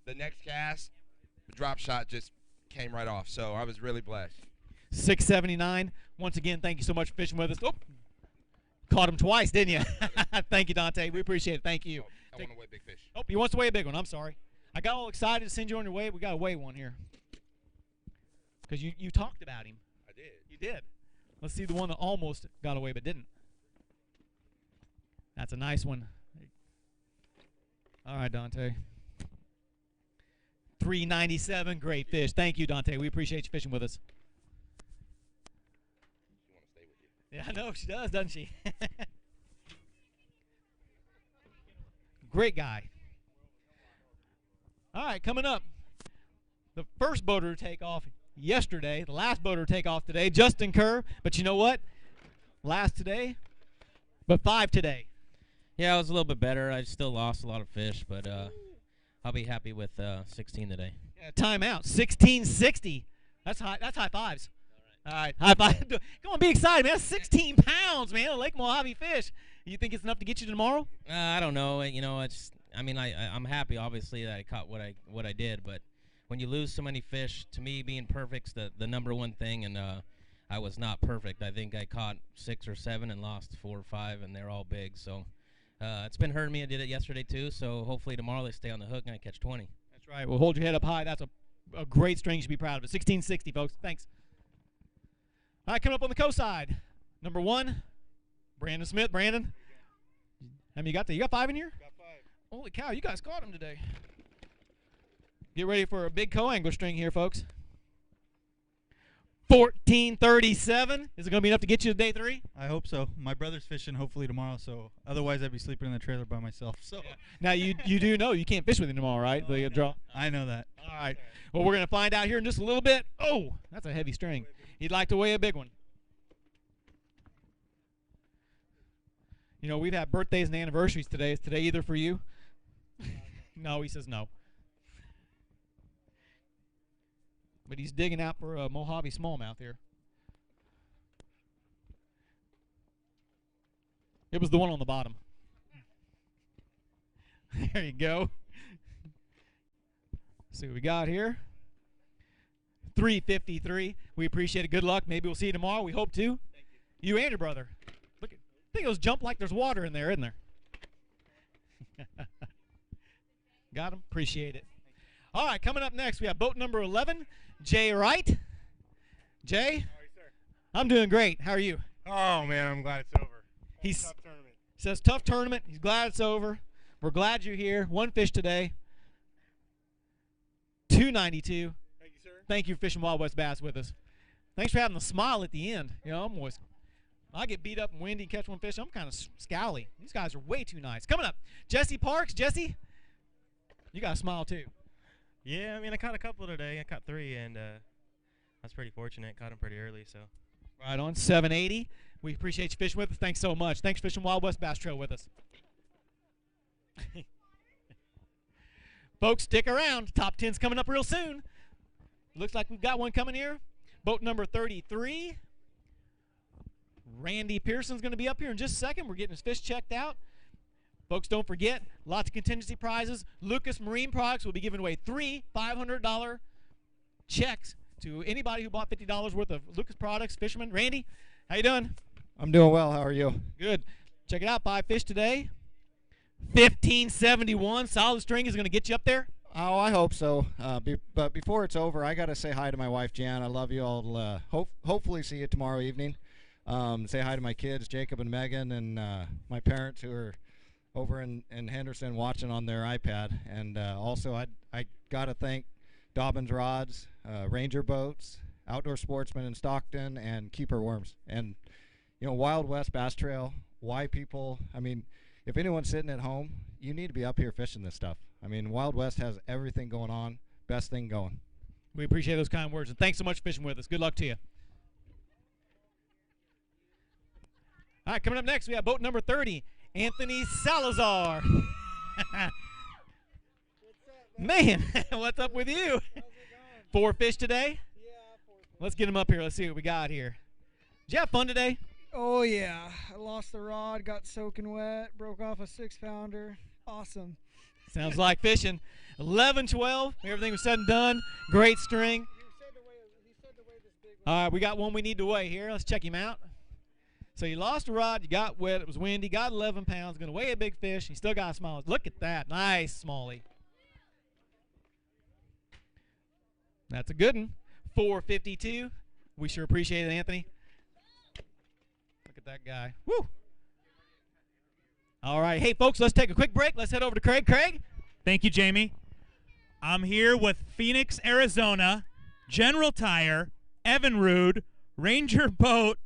the next cast, the drop shot just came right off. So I was really blessed. 679. Once again, thank you so much for fishing with us. Oh, caught him twice, didn't you? Thank you, Dante. We appreciate it. Thank you. I want to weigh big fish. Oh, he wants to weigh a big one. I'm sorry. I got all excited to send you on your way. We got to weigh one here. Because you talked about him. I did. You did. Let's see the one that almost got away but didn't. That's a nice one. All right, Dante. 397, great fish. Thank you, Dante. We appreciate you fishing with us. She want to stay with you. Yeah, I know she does, doesn't she? Great guy. All right, coming up. The first boater to take off yesterday, the last boater to take off today, Justin Kerr. But you know what? Last today, But 5 today. Yeah, I was a little bit better. I still lost a lot of fish, but I'll be happy with 16 today. Yeah, timeout. 1660. That's high fives. All right, high five. Come on, be excited, man. That's 16 pounds, man. A Lake Mohave fish. You think it's enough to get you to tomorrow? I don't know. You know, I'm happy, obviously, that I caught what I did, but when you lose so many fish, to me, being perfect's the number one thing, and I was not perfect. I think I caught 6 or 7 and lost 4 or 5, and they're all big. So it's been hurting me. I did it yesterday too. So hopefully tomorrow they stay on the hook and I catch 20. That's right. Well, hold your head up high. That's a great string. You should be proud of it. 1660, folks. Thanks. All right, coming up on the co-side, number 1, Brandon Smith. Brandon, how many you got there? You got 5 in here? Got 5. Holy cow, you guys caught him today. Get ready for a big co-angler string here, folks. 1437. Is it going to be enough to get you to day 3? I hope so. My brother's fishing hopefully tomorrow, so otherwise I'd be sleeping in the trailer by myself. So Now, you do know you can't fish with him tomorrow, right? The draw. I know that. All right. Well, we're going to find out here in just a little bit. Oh, that's a heavy string. He'd like to weigh a big one. You know, we've had birthdays and anniversaries today. Is today either for you? No, he says no. But he's digging out for a Mohave smallmouth here. It was the one on the bottom. There you go. See what we got here. 353. We appreciate it. Good luck. Maybe we'll see you tomorrow. We hope to. Thank you. You and your brother. Look at, I think those jump like there's water in there, isn't there? Got him. Appreciate it. All right, coming up next, we have boat number 11, Jay Wright. Jay? How are you, sir? I'm doing great. How are you? Oh, man, I'm glad it's over. He's Tough tournament. Says tough tournament. He's glad it's over. We're glad you're here. 1 fish today. 292. Thank you, sir. Thank you for fishing Wild West Bass with us. Thanks for having the smile at the end. You know, I'm always, I get beat up and windy and catch 1 fish. I'm kind of scowly. These guys are way too nice. Coming up, Jesse Parks. Jesse, you got a smile too. Yeah, I mean, I caught a couple today. I caught 3, and I was pretty fortunate. Caught them pretty early, so. Right on, 780. We appreciate you fishing with us. Thanks so much. Thanks for fishing Wild West Bass Trail with us. Folks, stick around. Top 10's coming up real soon. Looks like we've got one coming here. Boat number 33. Randy Pearson's going to be up here in just a second. We're getting his fish checked out. Folks, don't forget, lots of contingency prizes. Lucas Marine Products will be giving away 3 $500 checks to anybody who bought $50 worth of Lucas Products. Fisherman, Randy, how you doing? I'm doing well. How are you? Good. Check it out. 5 fish today. 1571. Solid string is going to get you up there. Oh, I hope so. But before it's over, I got to say hi to my wife, Jan. I love you all. Hopefully see you tomorrow evening. Say hi to my kids, Jacob and Megan, and my parents who are over in Henderson watching on their iPad. And also, I got to thank Dobbins Rods, Ranger Boats, Outdoor Sportsman in Stockton, and Keeper Worms. And, you know, Wild West Bass Trail, why people, I mean, if anyone's sitting at home, you need to be up here fishing this stuff. I mean, Wild West has everything going on, best thing going. We appreciate those kind words, and thanks so much for fishing with us. Good luck to you. All right, coming up next, we have boat number 30, Anthony Salazar. Man, what's up with you? 4 fish today? Yeah, 4 fish. Let's get him up here. Let's see what we got here. Did you have fun today? Oh, yeah. I lost the rod, got soaking wet, broke off a 6-pounder. Awesome. Sounds like fishing. 11-12. Everything was said and done. Great string. All right, we got one we need to weigh here. Let's check him out. So you lost a rod, you got wet, it was windy, got 11 pounds, going to weigh a big fish. He still got a small. Look at that. Nice smallie. That's a good one. 452. We sure appreciate it, Anthony. Look at that guy. Woo! All right. Hey, folks, let's take a quick break. Let's head over to Craig. Craig? Thank you, Jamie. I'm here with Phoenix, Arizona, General Tire, Evinrude, Ranger Boat,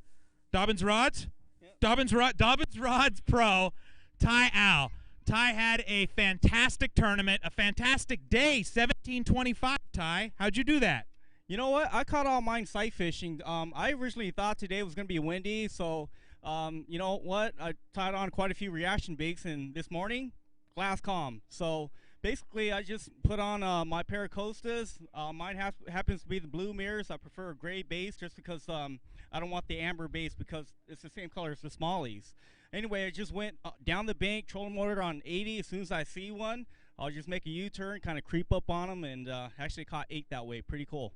Dobbins Rods? Yep. Dobbins Rods Pro, Ty Al. Ty had a fantastic tournament, a fantastic day, 1725, Ty. How'd you do that? You know what? I caught all mine sight fishing. I originally thought today was going to be windy, so You know what? I tied on quite a few reaction baits, and this morning, glass calm. So basically, I just put on my pair of Costas. Mine happens to be the blue mirrors. I prefer a gray base just because I don't want the amber base because it's the same color as the smallies. Anyway, I just went down the bank, trolling motor on 80. As soon as I see one, I'll just make a U-turn, kind of creep up on them, and actually caught 8 that way. Pretty cool.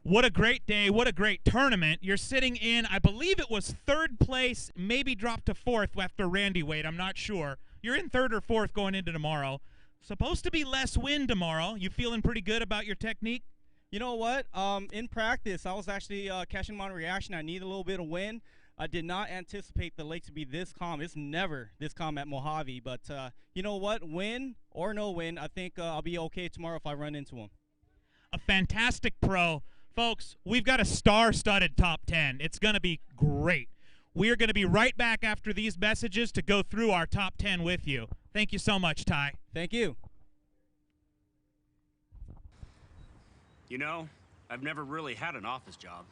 What a great day. What a great tournament. You're sitting in, I believe it was 3rd place, maybe dropped to 4th after Randy Wade. I'm not sure. You're in 3rd or 4th going into tomorrow. Supposed to be less wind tomorrow. You feeling pretty good about your technique? You know what? In practice, I was actually catching them on reaction. I need a little bit of wind. I did not anticipate the lake to be this calm. It's never this calm at Mohave. But you know what? Wind or no wind, I think I'll be okay tomorrow if I run into them. A fantastic pro. Folks, we've got a star-studded top 10. It's going to be great. We are going to be right back after these messages to go through our top 10 with you. Thank you so much, Ty. Thank you. You know, I've never really had an office job.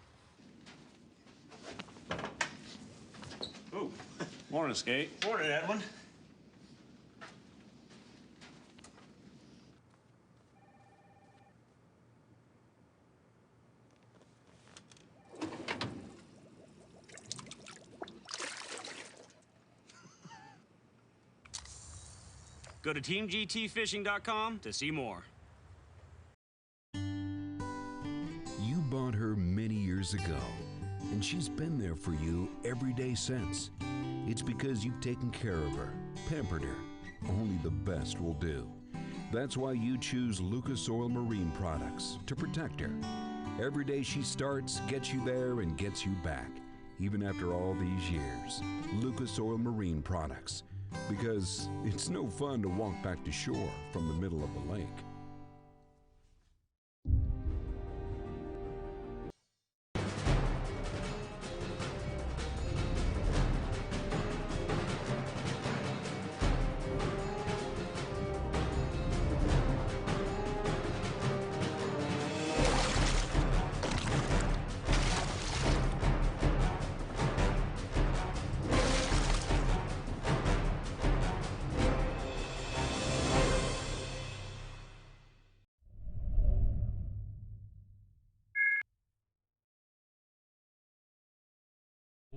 Ooh, morning, Skate. Morning, Edwin. Go to teamgtfishing.com to see more. You bought her many years ago, and she's been there for you every day since. It's because you've taken care of her, pampered her. Only the best will do. That's why you choose Lucas Oil Marine products to protect her. Every day she starts, gets you there, and gets you back, even after all these years. Lucas Oil Marine products. Because it's no fun to walk back to shore from the middle of the lake.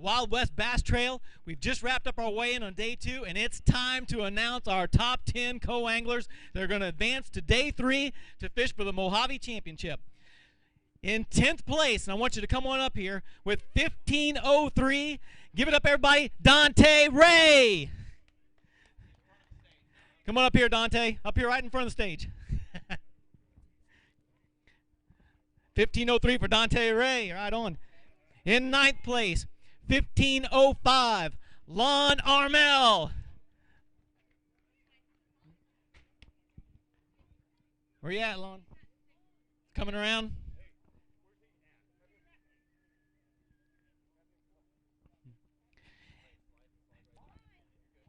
Wild West Bass Trail. We've just wrapped up our weigh-in on day 2, and it's time to announce our top 10 co-anglers that are going to advance to day 3 to fish for the Mohave Championship. In 10th place, and I want you to come on up here, with 15:03, give it up, everybody, Dante Ray. Come on up here, Dante. Up here right in front of the stage. 15:03 for Dante Ray. Right on. In 9th place, 15:05, Lon Armel. Where you at, Lon? Coming around?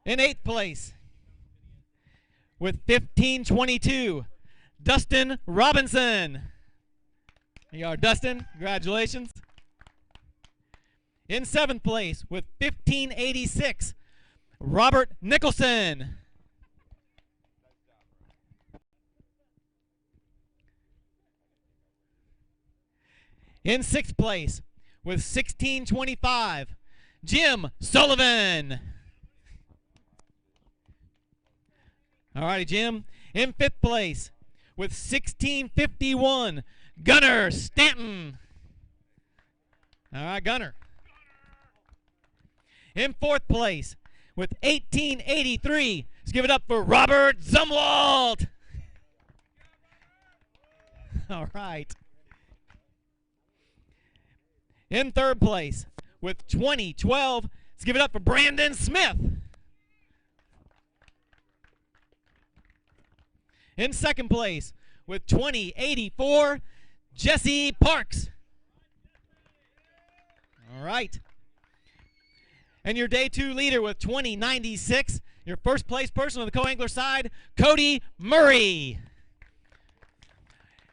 In 8th place, with 15:22, Dustin Robinson. There you are, Dustin. Congratulations. In 7th place, with 15:86, Robert Nicholson. In 6th place, with 16:25, Jim Sullivan. All righty, Jim. In 5th place, with 16:51, Gunnar Stanton. All right, Gunnar. In 4th place, with 18:83, let's give it up for Robert Zumwalt. All right. In 3rd place, with 20:12, let's give it up for Brandon Smith. In 2nd place, with 20:84, Jesse Parks. All right. And your day 2 leader with 20:96, your first place person on the co-angler side, Cody Murray.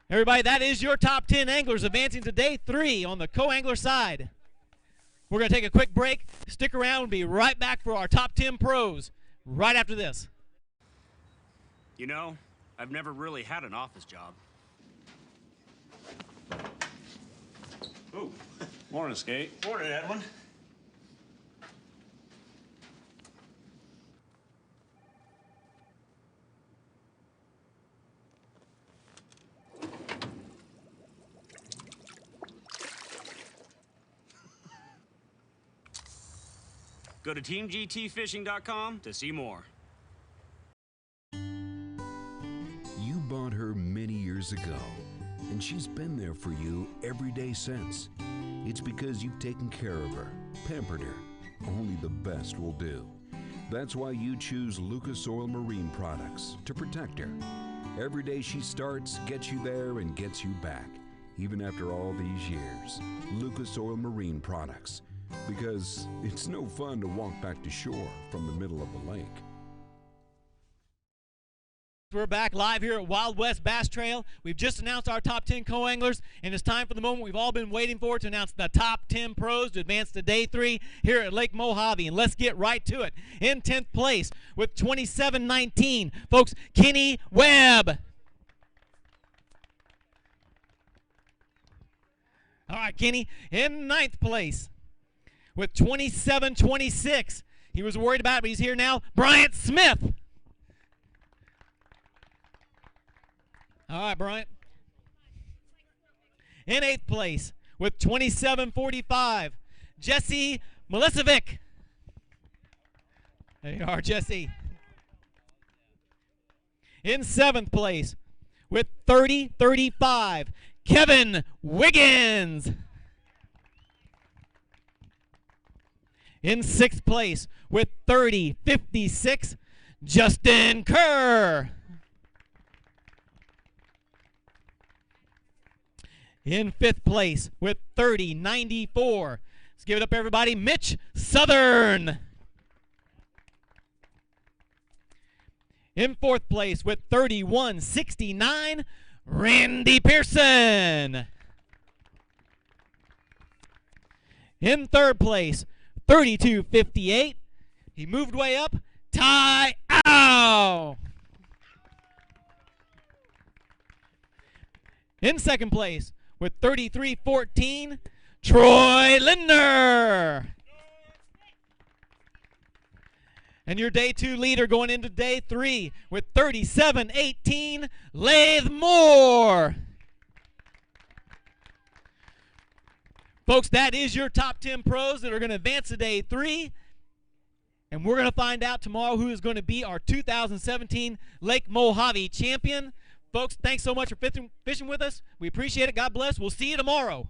Everybody, that is your top 10 anglers advancing to day 3 on the co-angler side. We're going to take a quick break. Stick around. We'll be right back for our top 10 pros right after this. You know, I've never really had an office job. Ooh, morning, Skate. Morning, Edwin. Go to teamgtfishing.com to see more. You bought her many years ago, and she's been there for you every day since. It's because you've taken care of her, pampered her. Only the best will do. That's why you choose Lucas Oil Marine products to protect her. Every day she starts, gets you there, and gets you back, even after all these years. Lucas Oil Marine products. Because it's no fun to walk back to shore from the middle of the lake. We're back live here at Wild West Bass Trail. We've just announced our top 10 co-anglers, and it's time for the moment we've all been waiting for to announce the top 10 pros to advance to day 3 here at Lake Mohave. And let's get right to it. In 10th place with 27.19, folks, Kenny Webb. All right, Kenny. In 9th place with 27.26. He was worried about it, but he's here now. Bryant Smith. All right, Bryant. In 8th place with 27.45, Jesse Milicevic. There you are, Jesse. In 7th place with 30.35, Kevin Wiggins. In 6th place with 30.56, Justin Kerr. In 5th place with 30.94, let's give it up, everybody, Mitch Southern. In 4th place with 31.69, Randy Pearson. In 3rd place, 32.58. He moved way up. Ty Ow. In 2nd place with 33.14, Troy Lindner. And your day 2 leader going into day 3 with 37.18, Lath Moore. Folks, that is your top 10 pros that are going to advance to day 3. And we're going to find out tomorrow who is going to be our 2017 Lake Mohave champion. Folks, thanks so much for fishing with us. We appreciate it. God bless. We'll see you tomorrow.